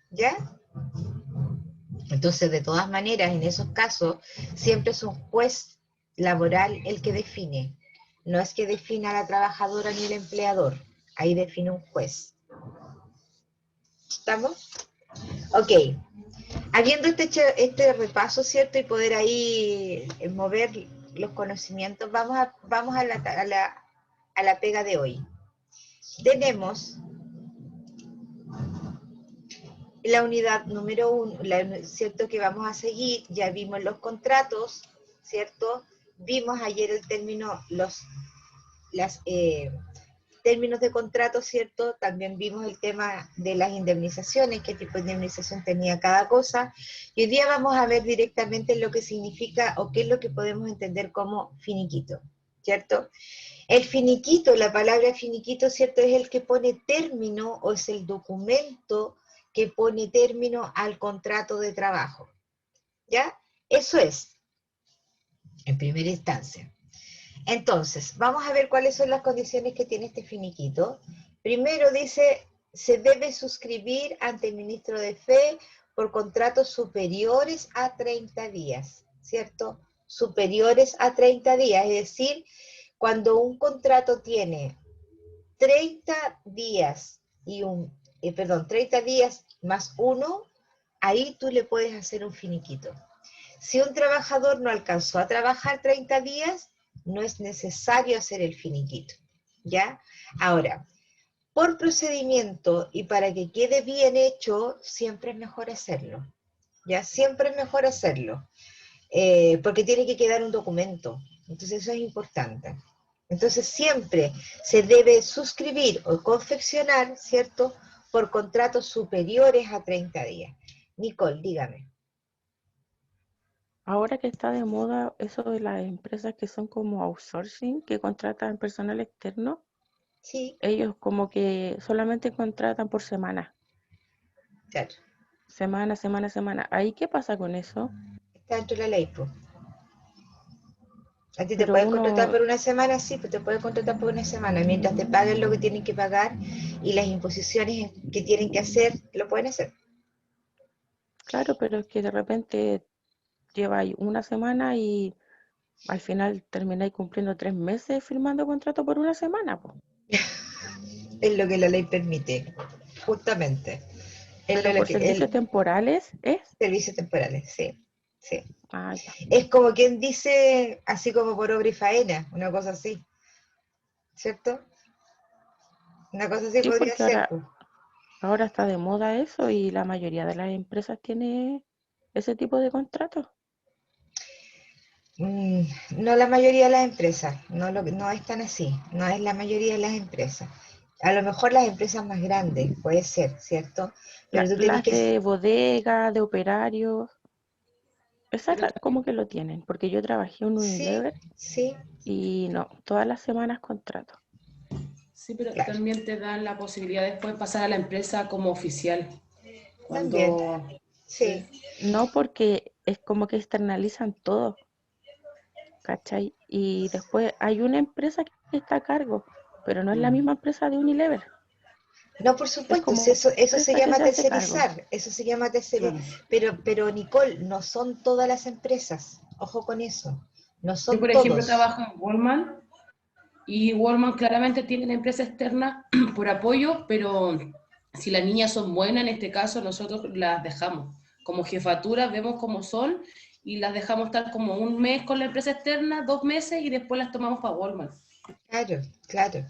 ¿Ya? Entonces, de todas maneras, en esos casos, siempre es un juez laboral el que define. No es que defina a la trabajadora ni el empleador. Ahí define un juez. ¿Estamos? Ok. Habiendo este repaso, ¿cierto? Y poder ahí mover los conocimientos, vamos a la pega de hoy. Tenemos la unidad número 1, ¿cierto? Que vamos a seguir, ya vimos los contratos, ¿cierto? Vimos ayer el término, términos de contrato, ¿cierto? También vimos el tema de las indemnizaciones, qué tipo de indemnización tenía cada cosa. Y hoy día vamos a ver directamente lo que significa o qué es lo que podemos entender como finiquito, ¿cierto? El finiquito, la palabra finiquito, ¿cierto? Es el que pone término o es el documento que pone término al contrato de trabajo, ¿ya? Eso es, en primera instancia. Entonces, vamos a ver cuáles son las condiciones que tiene este finiquito. Primero dice, se debe suscribir ante el ministro de Fe por contratos superiores a 30 días, ¿cierto? Superiores a 30 días, es decir, cuando un contrato tiene 30 días y 30 días más 1, ahí tú le puedes hacer un finiquito. Si un trabajador no alcanzó a trabajar 30 días, no es necesario hacer el finiquito, ¿ya? Ahora, por procedimiento y para que quede bien hecho, siempre es mejor hacerlo, ¿ya? Siempre es mejor hacerlo, porque tiene que quedar un documento, entonces eso es importante. Entonces siempre se debe suscribir o confeccionar, ¿cierto?, por contratos superiores a 30 días. Nicole, dígame. Ahora que está de moda eso de las empresas que son como outsourcing, que contratan personal externo, Sí, ellos como que solamente contratan por semana. claro. Semana. ¿Ahí qué pasa con eso? Está dentro de la ley, pues. A ti te Pero pueden contratar uno, por una semana, sí, pues te pueden contratar por una semana. Mientras te paguen lo que tienen que pagar y las imposiciones que tienen que hacer, lo pueden hacer. claro, pero es que de repente lleva ahí una semana y al final termináis cumpliendo 3 meses firmando contrato por una semana, po. Es lo que la ley permite, justamente. Es Pero lo por que servicios el temporales es. servicios temporales, sí, sí. Ah, ya. Es como quien dice, así como por obra y faena, una cosa así, ¿cierto? Una cosa así Sí, podría porque ser, pues. ahora está de moda eso y la mayoría de las empresas tiene ese tipo de contratos. No la mayoría de las empresas, no es tan así, no es la mayoría de las empresas. A lo mejor las empresas más grandes, puede ser, ¿cierto? Pero tú tienes Las que... de bodega, de operarios, esas Pero como que lo tienen, porque yo trabajé en Sí, Unilever sí, y no, todas las semanas contrato. sí, pero claro, también te dan la posibilidad después de pasar a la empresa como oficial. también, Cuando, sí. sí. No porque es como que externalizan todo, ¿cachai? Y después hay una empresa que está a cargo, pero no es la misma empresa de Unilever. No, por Es supuesto, si como eso se empresa que llama se hace cargo. tercerizar, eso se llama tercerizar. Claro. Pero Nicole, no son todas las empresas, ojo con eso, no Yo, son por ejemplo, todos. trabajo en Walmart y Walmart claramente tiene una empresa externa por apoyo, pero si las niñas son buenas, en este caso nosotros las dejamos. Como jefatura vemos cómo son y las dejamos estar como un mes con la empresa externa, 2 meses y después las tomamos para Walmart. Claro, claro.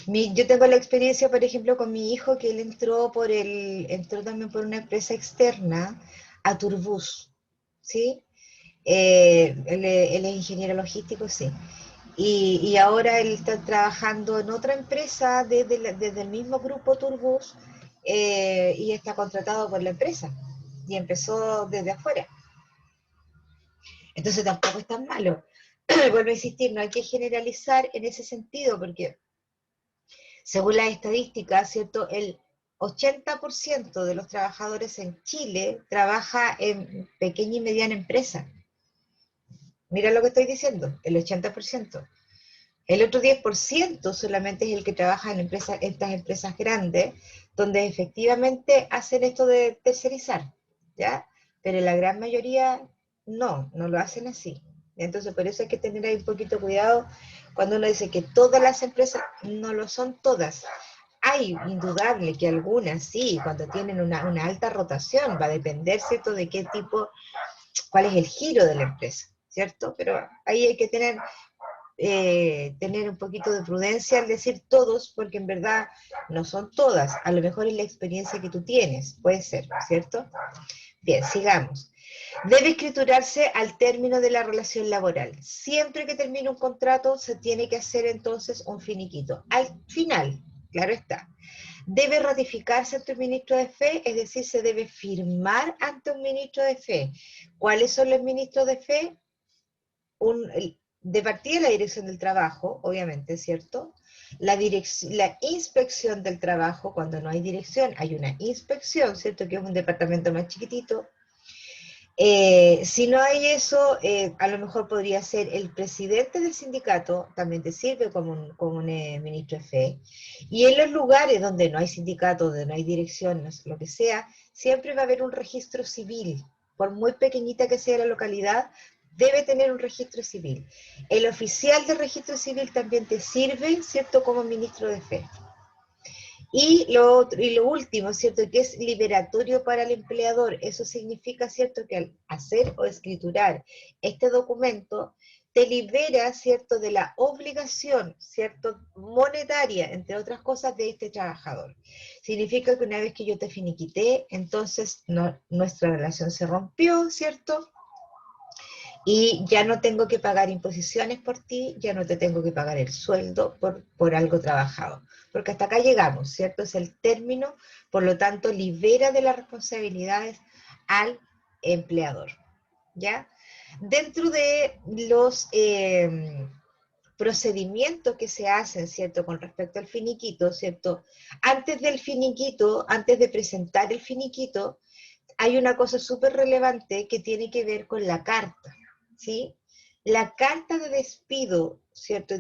Yo tengo la experiencia, por ejemplo, con mi hijo, que él entró también por una empresa externa a Turbus, ¿sí? Él es ingeniero logístico, sí. Y ahora él está trabajando en otra empresa desde el mismo grupo Turbus, y está contratado por la empresa y empezó desde afuera. Entonces tampoco es tan malo. Vuelvo a insistir, no hay que generalizar en ese sentido, porque según las estadísticas, ¿cierto? El 80% de los trabajadores en Chile trabaja en pequeña y mediana empresa. Mira lo que estoy diciendo, el 80%. El otro 10% solamente es el que trabaja en estas empresas grandes, donde efectivamente hacen esto de tercerizar, ¿ya? Pero la gran mayoría no lo hacen así. Entonces, por eso hay que tener ahí un poquito cuidado cuando uno dice que todas las empresas, no lo son todas. Hay indudable que algunas sí, cuando tienen una alta rotación, va a depender, ¿cierto?, de qué tipo, cuál es el giro de la empresa, ¿cierto? Pero ahí hay que tener un poquito de prudencia al decir todos, porque en verdad no son todas. A lo mejor es la experiencia que tú tienes, puede ser, ¿cierto? Bien, sigamos. Debe escriturarse al término de la relación laboral. Siempre que termine un contrato se tiene que hacer entonces un finiquito. Al final, claro está, debe ratificarse ante un ministro de fe, es decir, se debe firmar ante un ministro de fe. ¿Cuáles son los ministros de fe? De partida la dirección del trabajo, obviamente, ¿cierto? La inspección del trabajo, cuando no hay dirección, hay una inspección, ¿cierto? Que es un departamento más chiquitito. Si no hay eso, a lo mejor podría ser el presidente del sindicato, también te sirve como un ministro de fe. Y en los lugares donde no hay sindicato, donde no hay dirección, no sé, lo que sea, siempre va a haber un registro civil. Por muy pequeñita que sea la localidad, debe tener un registro civil. El oficial del registro civil también te sirve, ¿cierto?, como ministro de fe. Y lo último, ¿cierto? Que es liberatorio para el empleador. Eso significa, ¿cierto? Que al hacer o escriturar este documento, te libera, ¿cierto? De la obligación, ¿cierto? Monetaria, entre otras cosas, de este trabajador. Significa que una vez que yo te finiquité, entonces nuestra relación se rompió, ¿cierto? Y ya no tengo que pagar imposiciones por ti, ya no te tengo que pagar el sueldo por algo trabajado. Porque hasta acá llegamos, ¿cierto? Es el término, por lo tanto, libera de las responsabilidades al empleador, ¿ya? Dentro de los procedimientos que se hacen, ¿cierto? Con respecto al finiquito, ¿cierto? Antes del finiquito, antes de presentar el finiquito, hay una cosa súper relevante que tiene que ver con la carta, ¿sí? La carta de despido, ¿cierto?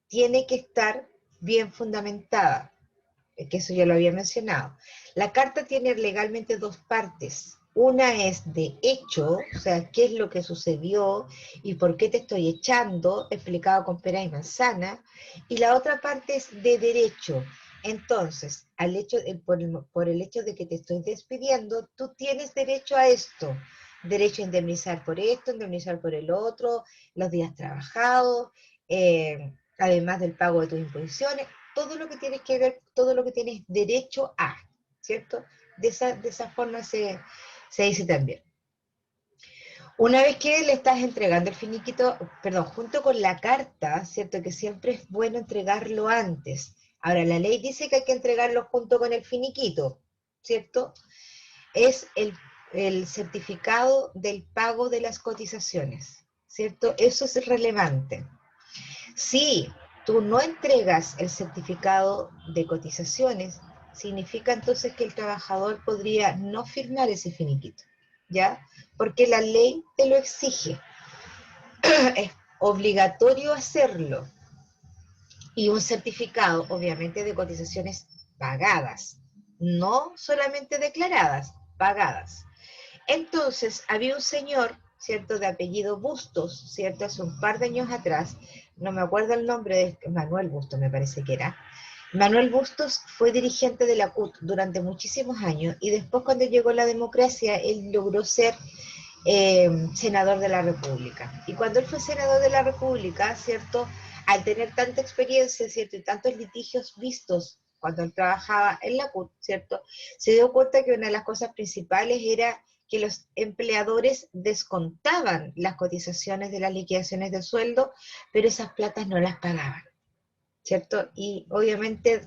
Tiene que estar bien fundamentada, que eso ya lo había mencionado. La carta tiene legalmente dos partes. Una es de hecho, o sea, qué es lo que sucedió y por qué te estoy echando, explicado con pera y manzana. Y la otra parte es de derecho. Entonces, por el hecho de que te estoy despidiendo, tú tienes derecho a esto. Derecho a indemnizar por esto, indemnizar por el otro, los días trabajados, además del pago de tus imposiciones, todo lo que tienes que ver, todo lo que tienes derecho a, ¿cierto? De esa forma se dice también. Una vez que le estás entregando el finiquito, perdón, junto con la carta, ¿cierto? Que siempre es bueno entregarlo antes. Ahora, la ley dice que hay que entregarlo junto con el finiquito, ¿cierto? Es el certificado del pago de las cotizaciones, ¿cierto? Eso es relevante. Si tú no entregas el certificado de cotizaciones, significa entonces que el trabajador podría no firmar ese finiquito, ¿ya? Porque la ley te lo exige. Es obligatorio hacerlo. Y un certificado, obviamente, de cotizaciones pagadas, no solamente declaradas, pagadas. Entonces, había un señor, ¿cierto?, de apellido Bustos, ¿cierto?, hace un par de años atrás, no me acuerdo el nombre, de Manuel Bustos me parece que era. Manuel Bustos fue dirigente de la CUT durante muchísimos años y después cuando llegó la democracia, él logró ser senador de la República. Y cuando él fue senador de la República, ¿cierto?, al tener tanta experiencia, ¿cierto?, y tantos litigios vistos cuando él trabajaba en la CUT, ¿cierto?, se dio cuenta que una de las cosas principales era que los empleadores descontaban las cotizaciones de las liquidaciones de sueldo, pero esas platas no las pagaban, ¿cierto? Y obviamente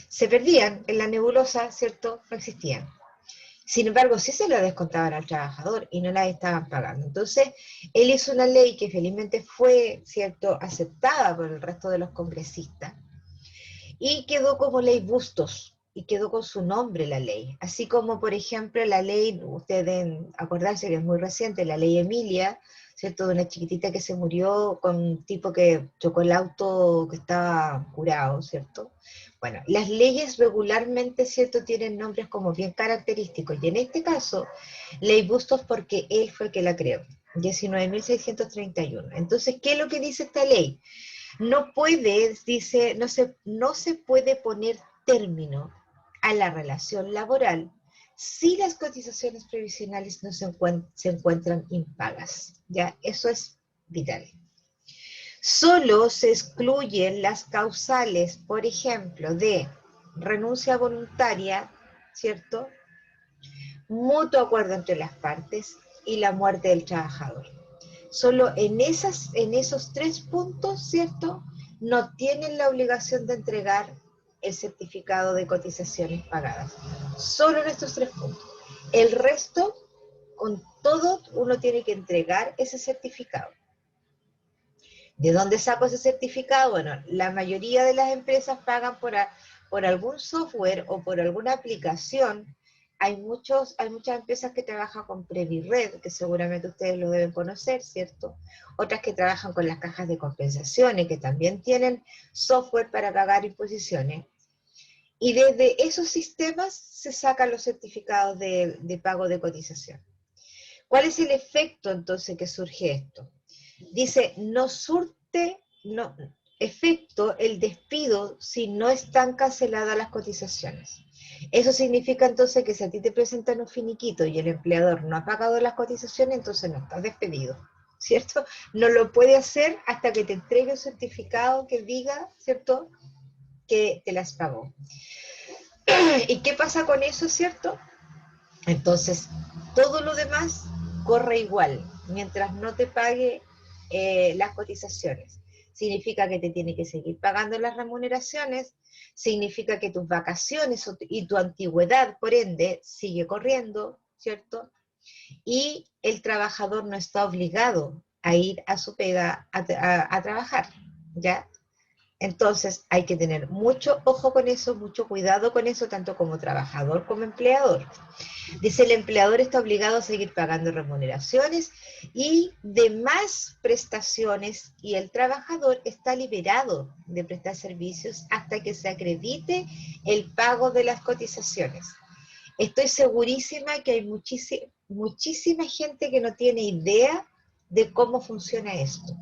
se perdían en la nebulosa, ¿cierto? No existían. Sin embargo, sí se lo descontaban al trabajador y no las estaban pagando. Entonces, él hizo una ley que felizmente fue, ¿cierto?, aceptada por el resto de los congresistas y quedó como ley Bustos, y quedó con su nombre la ley. Así como, por ejemplo, la ley, ustedes deben acordarse que es muy reciente, la ley Emilia, ¿cierto?, de una chiquitita que se murió con un tipo que chocó el auto que estaba curado, ¿cierto? Bueno, las leyes regularmente, ¿cierto?, tienen nombres como bien característicos, y en este caso, ley Bustos porque él fue el que la creó, 19.631. Entonces, ¿qué es lo que dice esta ley? No puede, dice, no se puede poner término a la relación laboral si las cotizaciones previsionales no se encuentran impagas. ¿Ya? Eso es vital. Solo se excluyen las causales, por ejemplo, de renuncia voluntaria, ¿cierto?, mutuo acuerdo entre las partes y la muerte del trabajador. Solo en esos 3 puntos, ¿cierto?, no tienen la obligación de entregar el certificado de cotizaciones pagadas. Solo en estos 3 puntos. El resto, con todo, uno tiene que entregar ese certificado. ¿De dónde saco ese certificado? Bueno, la mayoría de las empresas pagan por algún software o por alguna aplicación. Hay muchas empresas que trabajan con Previred, que seguramente ustedes lo deben conocer, ¿cierto? Otras que trabajan con las cajas de compensaciones, que también tienen software para pagar imposiciones. Y desde esos sistemas se sacan los certificados de pago de cotización. ¿Cuál es el efecto entonces que surge esto? Dice, efecto el despido si no están canceladas las cotizaciones. Eso significa entonces que si a ti te presentan un finiquito y el empleador no ha pagado las cotizaciones, entonces no estás despedido, ¿cierto? No lo puede hacer hasta que te entregue un certificado que diga, ¿cierto?, que te las pagó. ¿Y qué pasa con eso, cierto? Entonces, todo lo demás corre igual, mientras no te pague las cotizaciones. Significa que te tiene que seguir pagando las remuneraciones, significa que tus vacaciones y tu antigüedad, por ende, sigue corriendo, ¿cierto? Y el trabajador no está obligado a ir a su pega a trabajar, ¿ya? Entonces hay que tener mucho ojo con eso, mucho cuidado con eso, tanto como trabajador como empleador. Dice, el empleador está obligado a seguir pagando remuneraciones y demás prestaciones, y el trabajador está liberado de prestar servicios hasta que se acredite el pago de las cotizaciones. Estoy segurísima que hay muchísima gente que no tiene idea de cómo funciona esto.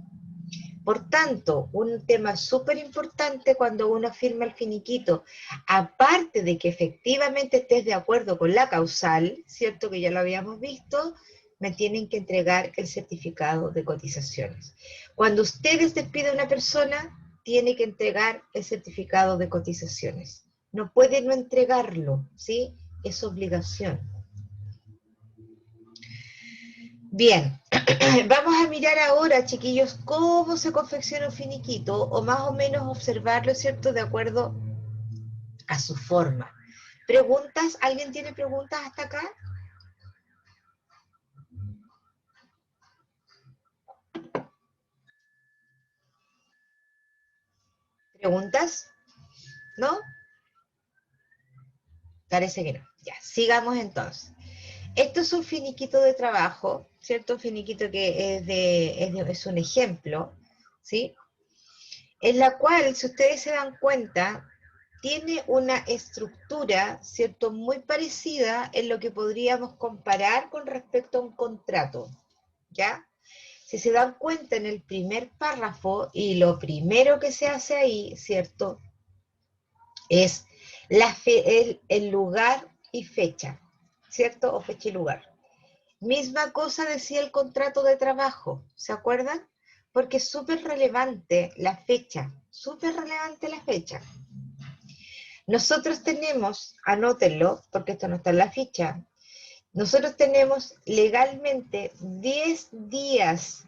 Por tanto, un tema súper importante cuando uno firma el finiquito, aparte de que efectivamente estés de acuerdo con la causal, ¿cierto?, que ya lo habíamos visto, me tienen que entregar el certificado de cotizaciones. Cuando ustedes despiden a una persona, tiene que entregar el certificado de cotizaciones. No puede no entregarlo, ¿sí? Es obligación. Bien, vamos a mirar ahora, chiquillos, cómo se confecciona un finiquito, o más o menos observarlo, ¿cierto?, de acuerdo a su forma. ¿Preguntas? ¿Alguien tiene preguntas hasta acá? ¿Preguntas? ¿No? Parece que no. Ya, sigamos entonces. Esto es un finiquito de trabajo, ¿cierto? Un finiquito que es un ejemplo, ¿sí? En la cual, si ustedes se dan cuenta, tiene una estructura, ¿cierto?, muy parecida en lo que podríamos comparar con respecto a un contrato, ¿ya? Si se dan cuenta en el primer párrafo, y lo primero que se hace ahí, ¿cierto?, es el lugar y fecha, ¿cierto? O fecha y lugar. Misma cosa decía el contrato de trabajo, ¿se acuerdan? Porque es súper relevante la fecha, súper relevante la fecha. Nosotros tenemos, anótenlo, porque esto no está en la ficha, nosotros tenemos legalmente 10 días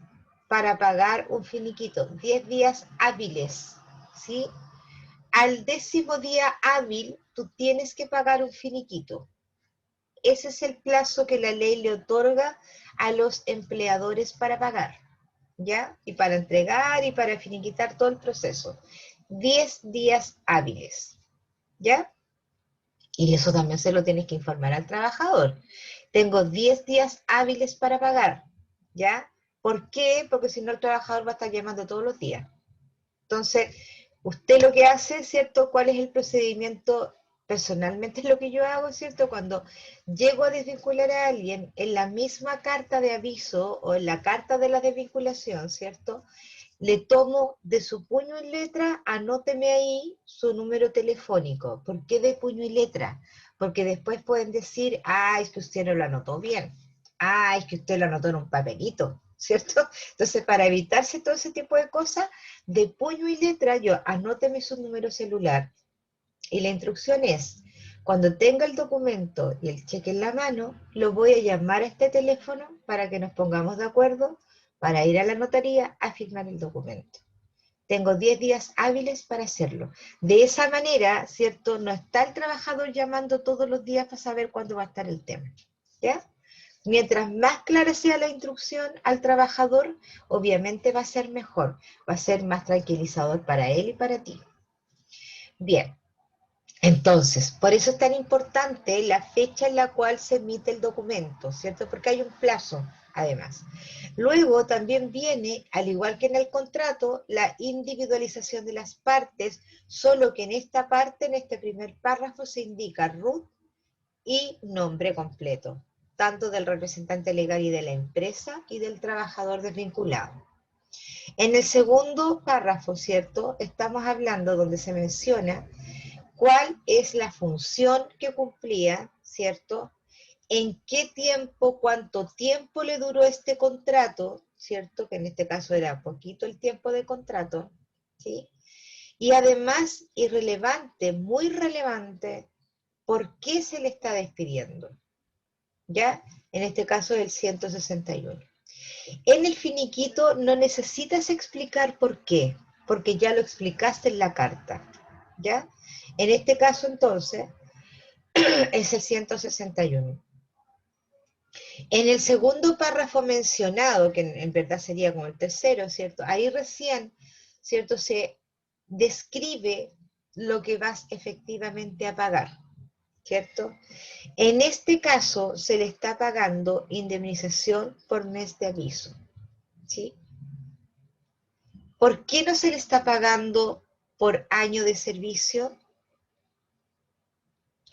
para pagar un finiquito, 10 días hábiles, ¿sí? Al 10º día hábil, tú tienes que pagar un finiquito. Ese es el plazo que la ley le otorga a los empleadores para pagar, ¿ya? Y para entregar y para finiquitar todo el proceso. 10 días hábiles, ¿ya? Y eso también se lo tienes que informar al trabajador. Tengo 10 días hábiles para pagar, ¿ya? ¿Por qué? Porque si no el trabajador va a estar llamando todos los días. Entonces, usted lo que hace, ¿cierto? ¿Cuál es el procedimiento? Personalmente es lo que yo hago, ¿cierto? Cuando llego a desvincular a alguien, en la misma carta de aviso o en la carta de la desvinculación, ¿cierto?, le tomo de su puño y letra, anóteme ahí su número telefónico. ¿Por qué de puño y letra? Porque después pueden decir, ah, es que usted no lo anotó bien. Ah, es que usted lo anotó en un papelito, ¿cierto? Entonces, para evitarse todo ese tipo de cosas, de puño y letra, yo anóteme su número celular. Y la instrucción es, cuando tenga el documento y el cheque en la mano, lo voy a llamar a este teléfono para que nos pongamos de acuerdo para ir a la notaría a firmar el documento. Tengo 10 días hábiles para hacerlo. De esa manera, ¿cierto?, no está el trabajador llamando todos los días para saber cuándo va a estar el tema, ¿ya? Mientras más clara sea la instrucción al trabajador, obviamente va a ser mejor, va a ser más tranquilizador para él y para ti. Bien. Entonces, por eso es tan importante la fecha en la cual se emite el documento, ¿cierto? Porque hay un plazo, además. Luego también viene, al igual que en el contrato, la individualización de las partes, solo que en esta parte, en este primer párrafo, se indica RUT y nombre completo, tanto del representante legal y de la empresa y del trabajador desvinculado, En el segundo párrafo, ¿cierto? Estamos hablando donde se menciona cuál es la función que cumplía, ¿cierto? En qué tiempo, cuánto tiempo le duró este contrato, ¿cierto? Que en este caso era poquito el tiempo de contrato, ¿sí? Y además, irrelevante, muy relevante, ¿por qué se le está despidiendo? ¿Ya? En este caso el 161. En el finiquito no necesitas explicar por qué, porque ya lo explicaste en la carta, ¿ya? En este caso, entonces, es el 161. En el segundo párrafo mencionado, que en verdad sería como el tercero, ¿cierto? Ahí recién, ¿cierto? Se describe lo que vas efectivamente a pagar, ¿cierto? En este caso, se le está pagando indemnización por mes de aviso, ¿sí? ¿Por qué no se le está pagando por año de servicio?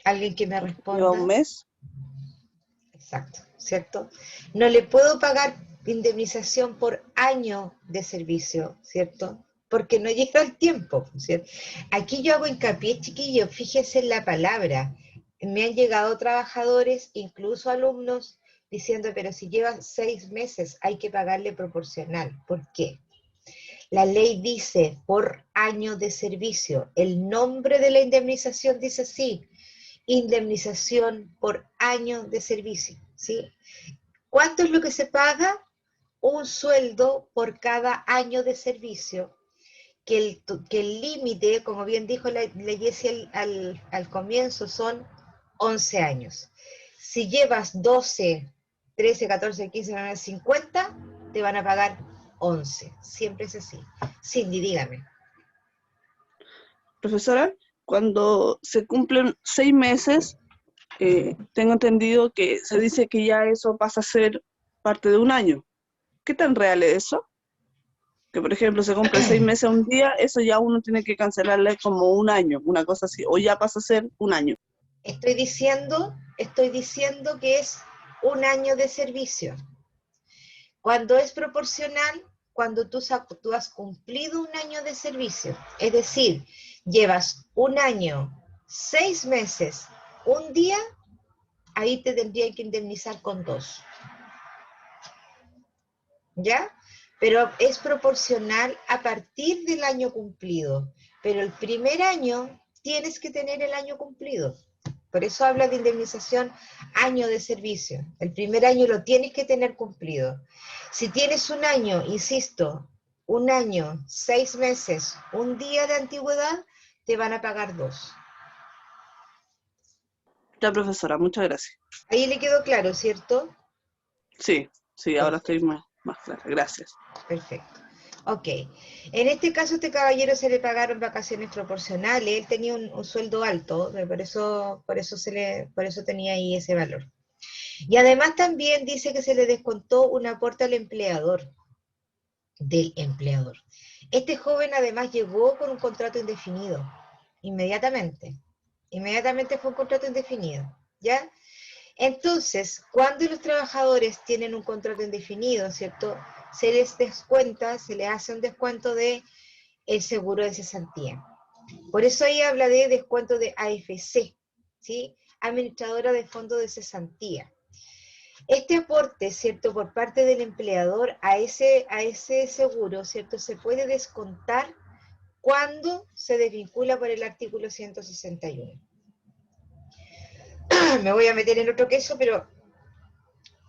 ¿Alguien que me Lleva un responda? mes. Exacto, ¿cierto? No le puedo pagar indemnización por año de servicio, ¿cierto? Porque no llega el tiempo, ¿cierto? Aquí yo hago hincapié, chiquillos, fíjense en la palabra. Me han llegado trabajadores, incluso alumnos, diciendo, pero si lleva 6 meses hay que pagarle proporcional. ¿Por qué? La ley dice por año de servicio. El nombre de la indemnización dice así, indemnización por año de servicio, ¿sí? ¿Cuánto es lo que se paga? Un sueldo por cada año de servicio, que el límite, como bien dijo la Jessie al comienzo, son 11 años. Si llevas 12, 13, 14, 15, 19, 50, te van a pagar 11. Siempre es así. Cindy, dígame. Profesora, cuando se cumplen 6 meses, tengo entendido que se dice que ya eso pasa a ser parte de un año. ¿Qué tan real es eso? Que por ejemplo se cumple 6 meses un día, eso ya uno tiene que cancelarle como un año, una cosa así, o ya pasa a ser un año. Estoy diciendo que es un año de servicio. Cuando es proporcional, cuando tú has cumplido un año de servicio, es decir, llevas un año, 6 meses, un día, ahí te tendrían que indemnizar con 2. ¿Ya? Pero es proporcional a partir del año cumplido. Pero el primer año tienes que tener el año cumplido. Por eso habla de indemnización año de servicio. El primer año lo tienes que tener cumplido. Si tienes un año, insisto, un año, 6 meses, un día de antigüedad, te van a pagar 2. Ya, profesora, muchas gracias. Ahí le quedó claro, ¿cierto? Sí, ahora estoy más clara. Gracias. Perfecto. Ok. En este caso, a este caballero se le pagaron vacaciones proporcionales. Él tenía un sueldo alto, por eso tenía ahí ese valor. Y además también dice que se le descontó un aporte al empleador, del empleador. Este joven además llegó con un contrato indefinido, inmediatamente. Inmediatamente fue un contrato indefinido, ¿ya? Entonces, cuando los trabajadores tienen un contrato indefinido, ¿cierto? Se les descuenta, se les hace un descuento de el seguro de cesantía. Por eso ahí habla de descuento de AFC, ¿sí? Administradora de Fondo de Cesantía. Este aporte, ¿cierto? Por parte del empleador a ese seguro, ¿cierto? Se puede descontar cuando se desvincula por el artículo 161. Me voy a meter en otro queso, pero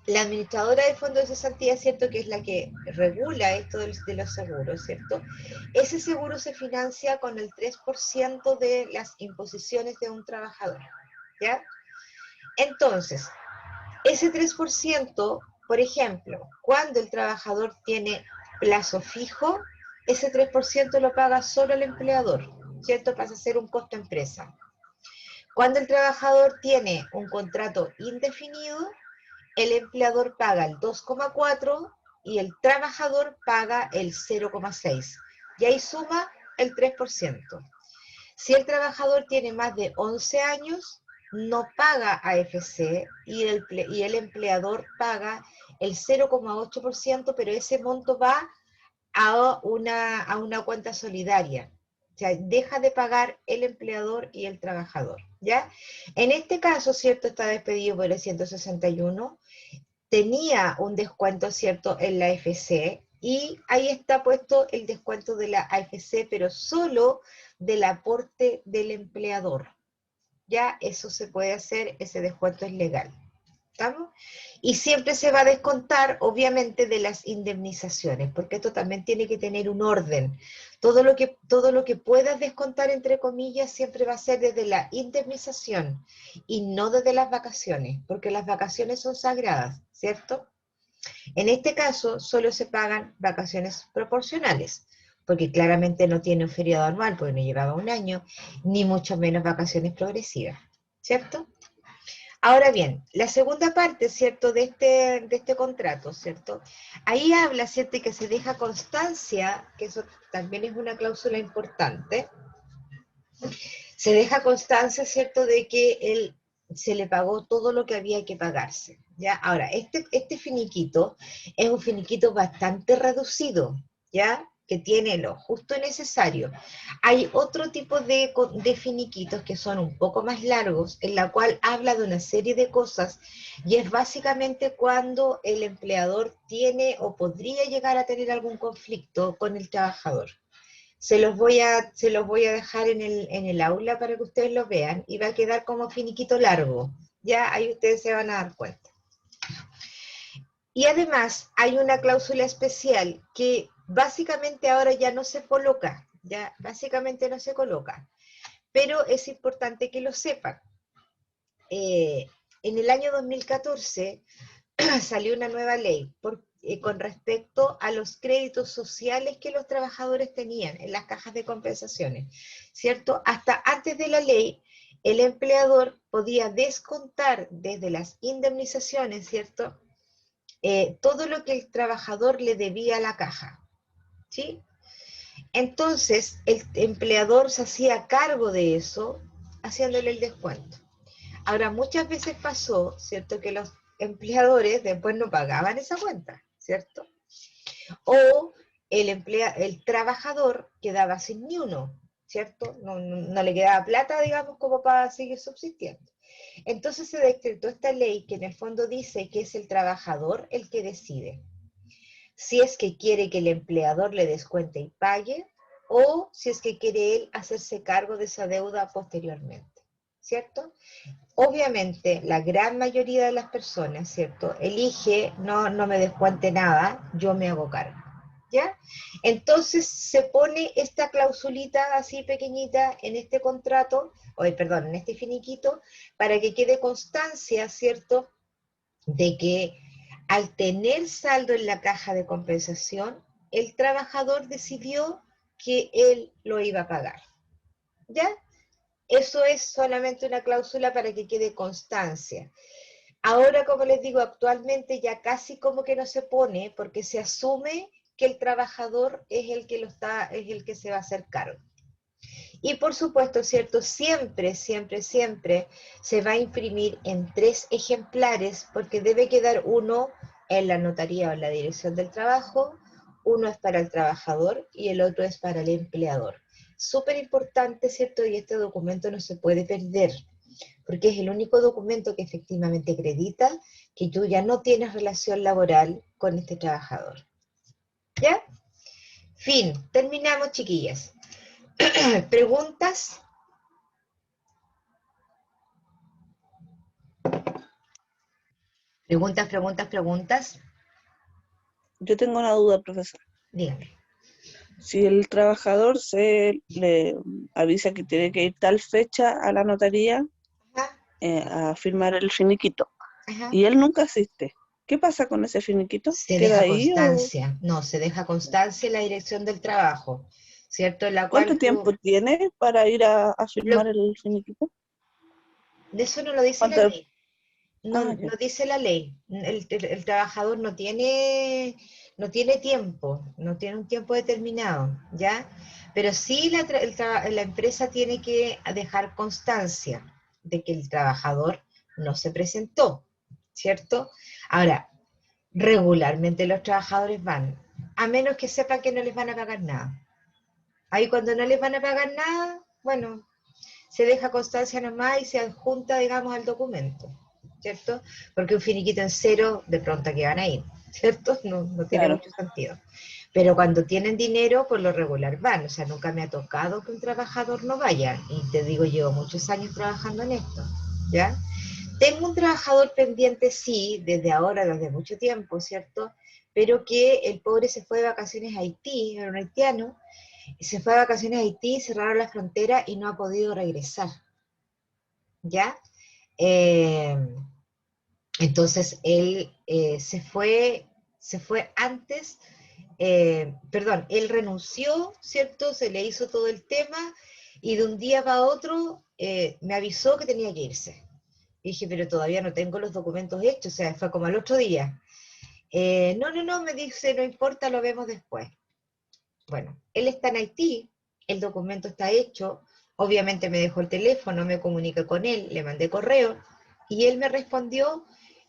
la administradora de fondos de cesantía, ¿cierto? Que es la que regula esto de los seguros, ¿cierto? Ese seguro se financia con el 3% de las imposiciones de un trabajador, ¿ya? Entonces, ese 3%, por ejemplo, cuando el trabajador tiene plazo fijo, ese 3% lo paga solo el empleador, ¿cierto? Pasa a ser un costo empresa. Cuando el trabajador tiene un contrato indefinido, el empleador paga el 2,4 y el trabajador paga el 0,6. Y ahí suma el 3%. Si el trabajador tiene más de 11 años, no paga AFC y el empleador paga el 0,8%, pero ese monto va a una cuenta solidaria. O sea, deja de pagar el empleador y el trabajador, ¿ya? En este caso, ¿cierto? Está despedido por el 161, tenía un descuento, ¿cierto?, en la AFC, y ahí está puesto el descuento de la AFC, pero solo del aporte del empleador. Ya eso se puede hacer, ese descuento es legal. ¿Estamos? Y siempre se va a descontar, obviamente, de las indemnizaciones, porque esto también tiene que tener un orden. Todo lo que puedas descontar, entre comillas, siempre va a ser desde la indemnización y no desde las vacaciones, porque las vacaciones son sagradas, ¿cierto? En este caso, solo se pagan vacaciones proporcionales, porque claramente no tiene un feriado anual, porque no llevaba un año, ni mucho menos vacaciones progresivas, ¿cierto? Ahora bien, la segunda parte, ¿cierto?, de este contrato, ¿cierto? Ahí habla, ¿cierto?, que se deja constancia, que eso también es una cláusula importante, se deja constancia, ¿cierto?, de que él se le pagó todo lo que había que pagarse, ¿ya? Ahora, este finiquito es un finiquito bastante reducido, ¿ya?, que tiene lo justo y necesario. Hay otro tipo de finiquitos que son un poco más largos, en la cual habla de una serie de cosas, y es básicamente cuando el empleador tiene o podría llegar a tener algún conflicto con el trabajador. Se los voy a dejar en el aula para que ustedes lo vean, y va a quedar como finiquito largo. Ya ahí ustedes se van a dar cuenta. Y además hay una cláusula especial que básicamente ahora ya no se coloca, pero es importante que lo sepan. En el año 2014 salió una nueva ley con respecto a los créditos sociales que los trabajadores tenían en las cajas de compensaciones, ¿cierto? Hasta antes de la ley, el empleador podía descontar desde las indemnizaciones, ¿cierto?, todo lo que el trabajador le debía a la caja, ¿sí? Entonces, el empleador se hacía cargo de eso, haciéndole el descuento. Ahora, muchas veces pasó, ¿cierto?, que los empleadores después no pagaban esa cuenta, ¿cierto? O el trabajador quedaba sin ni uno, ¿cierto? No le quedaba plata, digamos, como para seguir subsistiendo. Entonces se decretó esta ley que en el fondo dice que es el trabajador el que decide si es que quiere que el empleador le descuente y pague, o si es que quiere él hacerse cargo de esa deuda posteriormente, ¿cierto? Obviamente, la gran mayoría de las personas, ¿cierto?, elige, no me descuente nada, yo me hago cargo, ¿ya? Entonces, se pone esta clausulita así pequeñita en este contrato, en este finiquito, para que quede constancia, ¿cierto?, de que al tener saldo en la caja de compensación, el trabajador decidió que él lo iba a pagar, ¿ya? Eso es solamente una cláusula para que quede constancia. Ahora, como les digo, actualmente ya casi como que no se pone, porque se asume que el trabajador es el que se va a hacer cargo. Y por supuesto, ¿cierto? Siempre se va a imprimir en 3 ejemplares, porque debe quedar uno en la notaría o en la dirección del trabajo, uno es para el trabajador y el otro es para el empleador. Súper importante, ¿cierto? Y este documento no se puede perder, porque es el único documento que efectivamente acredita que tú ya no tienes relación laboral con este trabajador. ¿Ya? Fin. Terminamos, chiquillas. ¿Preguntas? ¿Preguntas? Yo tengo una duda, profesor. Dígame. Si el trabajador se le avisa que tiene que ir tal fecha a la notaría a firmar el finiquito, y él nunca asiste, ¿qué pasa con ese finiquito? Se ¿Queda deja ahí constancia. No, se deja constancia en la dirección del trabajo, ¿cierto? En la ¿Cuánto cual tiempo tiene para ir a firmar el finiquito? De eso no lo dice la ley. No dice la ley. El trabajador no tiene tiempo, no tiene un tiempo determinado, ¿ya? Pero sí la empresa tiene que dejar constancia de que el trabajador no se presentó, ¿cierto? Ahora, regularmente los trabajadores van a menos que sepan que no les van a pagar nada. Ahí cuando no les van a pagar nada, bueno, se deja constancia nomás y se adjunta, digamos, al documento, ¿cierto? Porque un finiquito en cero, de pronto que van a ir, ¿cierto? No tiene Claro. mucho sentido. Pero cuando tienen dinero, por lo regular van. O sea, nunca me ha tocado que un trabajador no vaya. Y te digo, llevo muchos años trabajando en esto, ¿ya? Tengo un trabajador pendiente, sí, desde ahora, desde mucho tiempo, ¿cierto? Pero que el pobre se fue de vacaciones a Haití, era un haitiano, y se fue de vacaciones a Haití, cerraron la frontera y no ha podido regresar, ¿ya? Entonces él se fue antes, perdón, él renunció, ¿cierto? Se le hizo todo el tema y de un día para otro me avisó que tenía que irse. Y dije, pero todavía no tengo los documentos hechos, o sea, fue como al otro día. No, me dice, no importa, lo vemos después. Bueno, él está en Haití, el documento está hecho, obviamente me dejó el teléfono, me comuniqué con él, le mandé correo, y él me respondió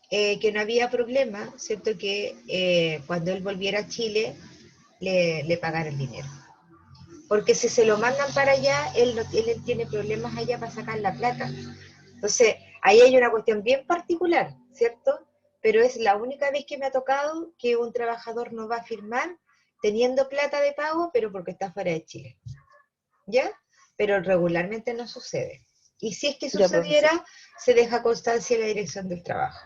que no había problema, ¿cierto? Que cuando él volviera a Chile, le pagara el dinero. Porque si se lo mandan para allá, él tiene problemas allá para sacar la plata. Entonces, ahí hay una cuestión bien particular, ¿cierto? Pero es la única vez que me ha tocado que un trabajador no va a firmar teniendo plata de pago, pero porque está fuera de Chile. ¿Ya? Pero regularmente no sucede. Y si es que Ya, profesor. sucediera, se deja constancia en la dirección del trabajo.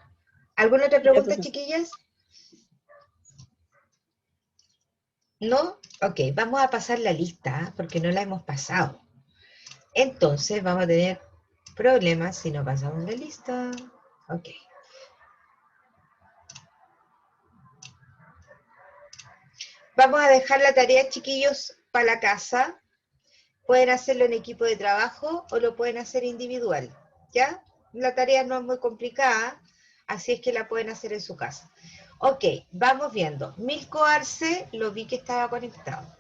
¿Alguna otra Ya, pregunta, profesor. chiquillas? ¿No? Ok, vamos a pasar la lista, porque no la hemos pasado. Entonces, vamos a tener problemas si no pasamos la lista. Ok. Vamos a dejar la tarea, chiquillos, para la casa. Pueden hacerlo en equipo de trabajo o lo pueden hacer individual, ¿ya? La tarea no es muy complicada, así es que la pueden hacer en su casa. Ok, vamos viendo. Milko Arce, lo vi que estaba conectado.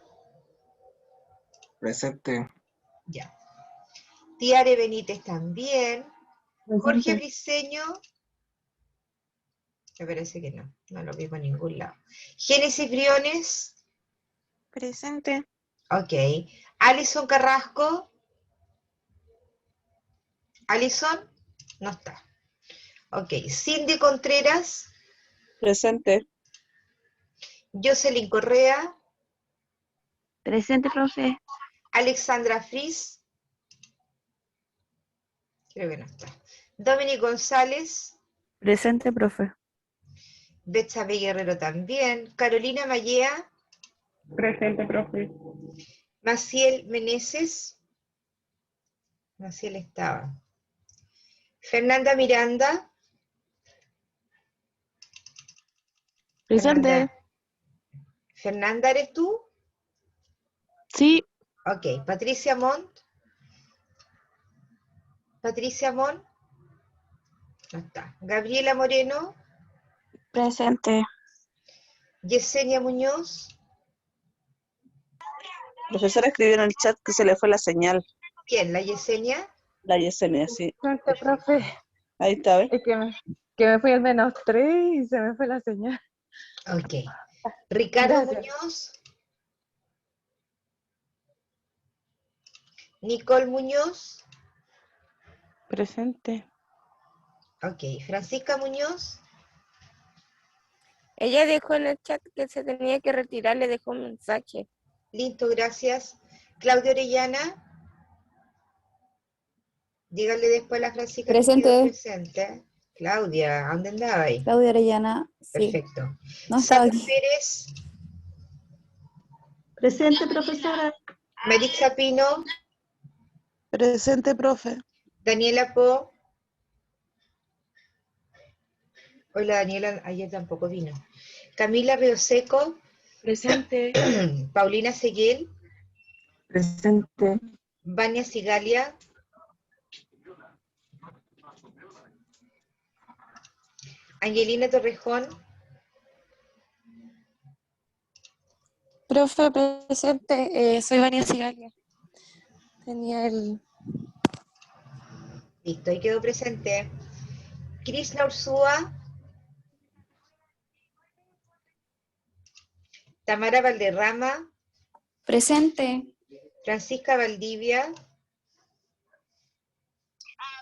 Presente. Ya. Tiare Benítez también. Jorge Presente. Briceño, me parece que no lo vi por ningún lado. Génesis Briones, Presente. ok. Alison Carrasco, Alison, no está. Ok, Cindy Contreras, Presente. Jocelyn Correa, Presente, profe. Alexandra Fris, creo que no está. Dominic González, Presente, profe. Betsabe Guerrero también. Carolina Mallea, Presente, profe. Maciel Meneses, Maciel estaba. Fernanda Miranda, Presente. Fernanda, ¿eres tú? Sí. Ok, Patricia Montt. Patricia Montt. No está. Gabriela Moreno. Presente. Yesenia Muñoz. Profesora escribió en el chat que se le fue la señal. ¿Quién? ¿La Yesenia? La Yesenia, sí. Presente, profe. Ahí está, ¿ves? Es que me fui al -3 y se me fue la señal. Ok. Ricardo Gracias. Muñoz. Nicole Muñoz. Presente. Ok. Francisca Muñoz. Ella dejó en el chat que se tenía que retirar, le dejó un mensaje. Listo, gracias. Claudia Orellana. Dígale después a la Francisca que quedó Presente. presente. Claudia, ¿a dónde andaba ahí? Claudia Arellana, sí. Perfecto. No estaba Sandra aquí. Pérez. Presente, profesora. Maritza Pino. Presente, profe. Daniela Po. Hola, Daniela, ayer tampoco vino. Camila Rioseco. Presente. Paulina Seguel. Presente. Vania Sigalia. Angelina Torrejón. Profe, presente. Soy Vania Sigalia. Tenía el... Listo, ahí quedó presente. Krishna Ursúa. Tamara Valderrama, Presente. Francisca Valdivia,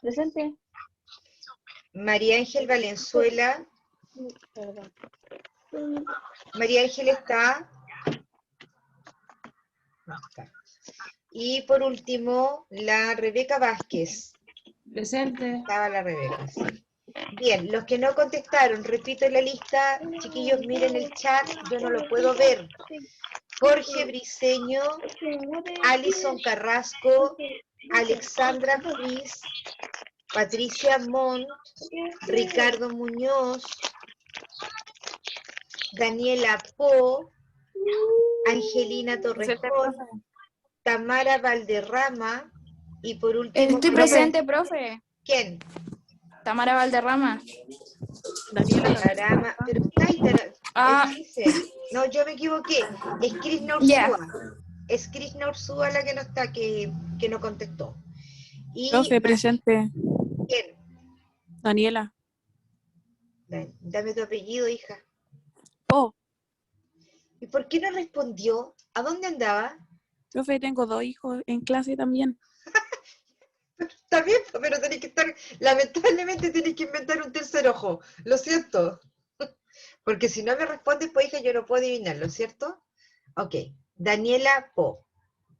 Presente. María Ángel Valenzuela. Perdón. María Ángel está. No está. Y por último, la Rebeca Vázquez. Presente. Estaba la Rebeca, sí. Bien, los que no contestaron, repito la lista, chiquillos, miren el chat, yo no lo puedo ver. Jorge Briceño, Alison Carrasco, Alexandra Fris, Patricia Montt, Ricardo Muñoz, Daniela Po, Angelina Torrejón, Tamara Valderrama y por último... Estoy presente, profe. ¿Quién? Tamara Valderrama. Valderrama, pero Ah. no, yo me equivoqué. Es Krishna Ya. Ursúa. Es Krishna Ursúa la que no está, que no contestó. Y Profe, presente. ¿quién? Daniela. Dame tu apellido, hija. Oh, ¿Y por qué no respondió? ¿A dónde andaba? profe, tengo 2 hijos en clase también. Está bien, pero tenés que estar, lamentablemente tenés que inventar un tercer ojo. Lo siento. Porque si no me respondes, pues hija, yo no puedo adivinarlo, ¿cierto? Ok. Daniela Po.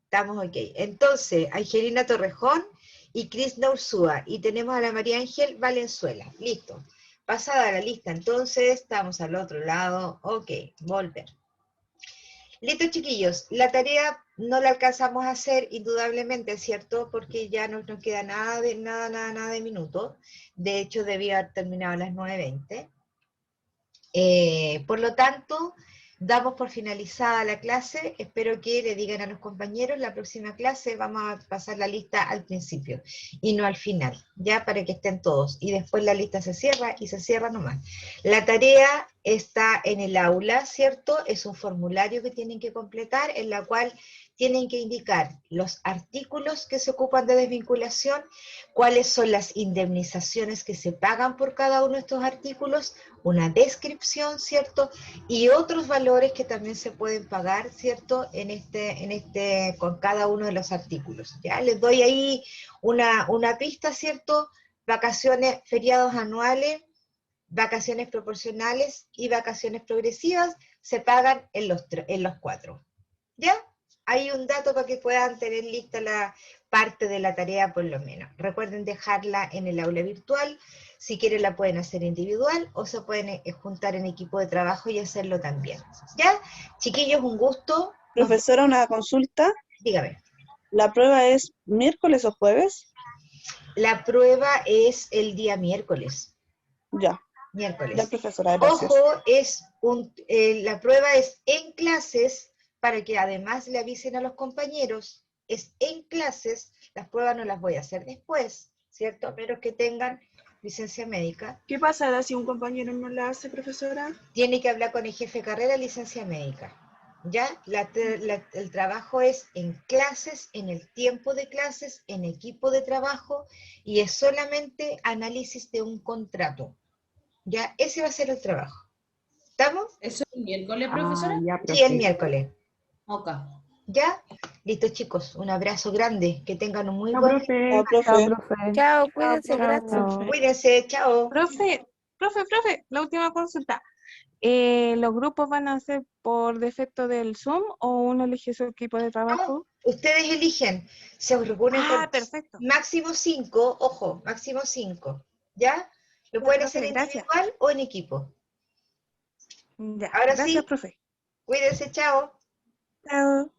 Estamos ok. Entonces, Angelina Torrejón y Krishna Ursúa. Y tenemos a la María Ángel Valenzuela. Listo. Pasada la lista, entonces, estamos al otro lado. Ok, volver. Listo, chiquillos. La tarea no la alcanzamos a hacer, indudablemente, ¿cierto? Porque ya no nos queda nada de minutos. De hecho, debía haber terminado a las 9:20. Por lo tanto, damos por finalizada la clase. Espero que le digan a los compañeros, la próxima clase vamos a pasar la lista al principio y no al final, ya para que estén todos. Y después la lista se cierra y se cierra nomás. La tarea está en el aula, ¿cierto? Es un formulario que tienen que completar en la cual tienen que indicar los artículos que se ocupan de desvinculación, cuáles son las indemnizaciones que se pagan por cada uno de estos artículos, una descripción, ¿cierto? Y otros valores que también se pueden pagar, ¿cierto? Con cada uno de los artículos. Ya les doy ahí una pista, ¿cierto? Vacaciones, feriados anuales, vacaciones proporcionales y vacaciones progresivas se pagan en los 4. ¿Ya? Hay un dato para que puedan tener lista la parte de la tarea por lo menos. Recuerden dejarla en el aula virtual. Si quieren la pueden hacer individual o se pueden juntar en equipo de trabajo y hacerlo también. ¿Ya? Chiquillos, un gusto. Profesora, una consulta. Dígame. ¿La prueba es miércoles o jueves? La prueba es el día miércoles. Ya. Miércoles. Ya, profesora, gracias. Ojo, la prueba es en clases, para que además le avisen a los compañeros, es en clases, las pruebas no las voy a hacer después, ¿cierto? Pero que tengan licencia médica. ¿Qué pasará si un compañero no la hace, profesora? Tiene que hablar con el jefe de carrera, licencia médica. ¿Ya? El trabajo es en clases, en el tiempo de clases, en equipo de trabajo, y es solamente análisis de un contrato. ¿Ya? Ese va a ser el trabajo. ¿Estamos? ¿Eso es el miércoles, profesora? Sí, el miércoles. Ok. ¿Ya? Listo, chicos. Un abrazo grande. Que tengan un muy Chao, buen profe. día. Chao, profe. Chao, cuídense, gracias. Chao. Cuídense, chao. Profe, la última consulta. ¿Los grupos van a ser por defecto del Zoom o uno elige su equipo de trabajo? Ustedes eligen. Se reúnen con Perfecto. máximo 5. Ojo, máximo 5. ¿Ya? Lo pueden hacer individual o en equipo. Ya. Ahora Gracias, sí. profe. Cuídense, chao. Chao.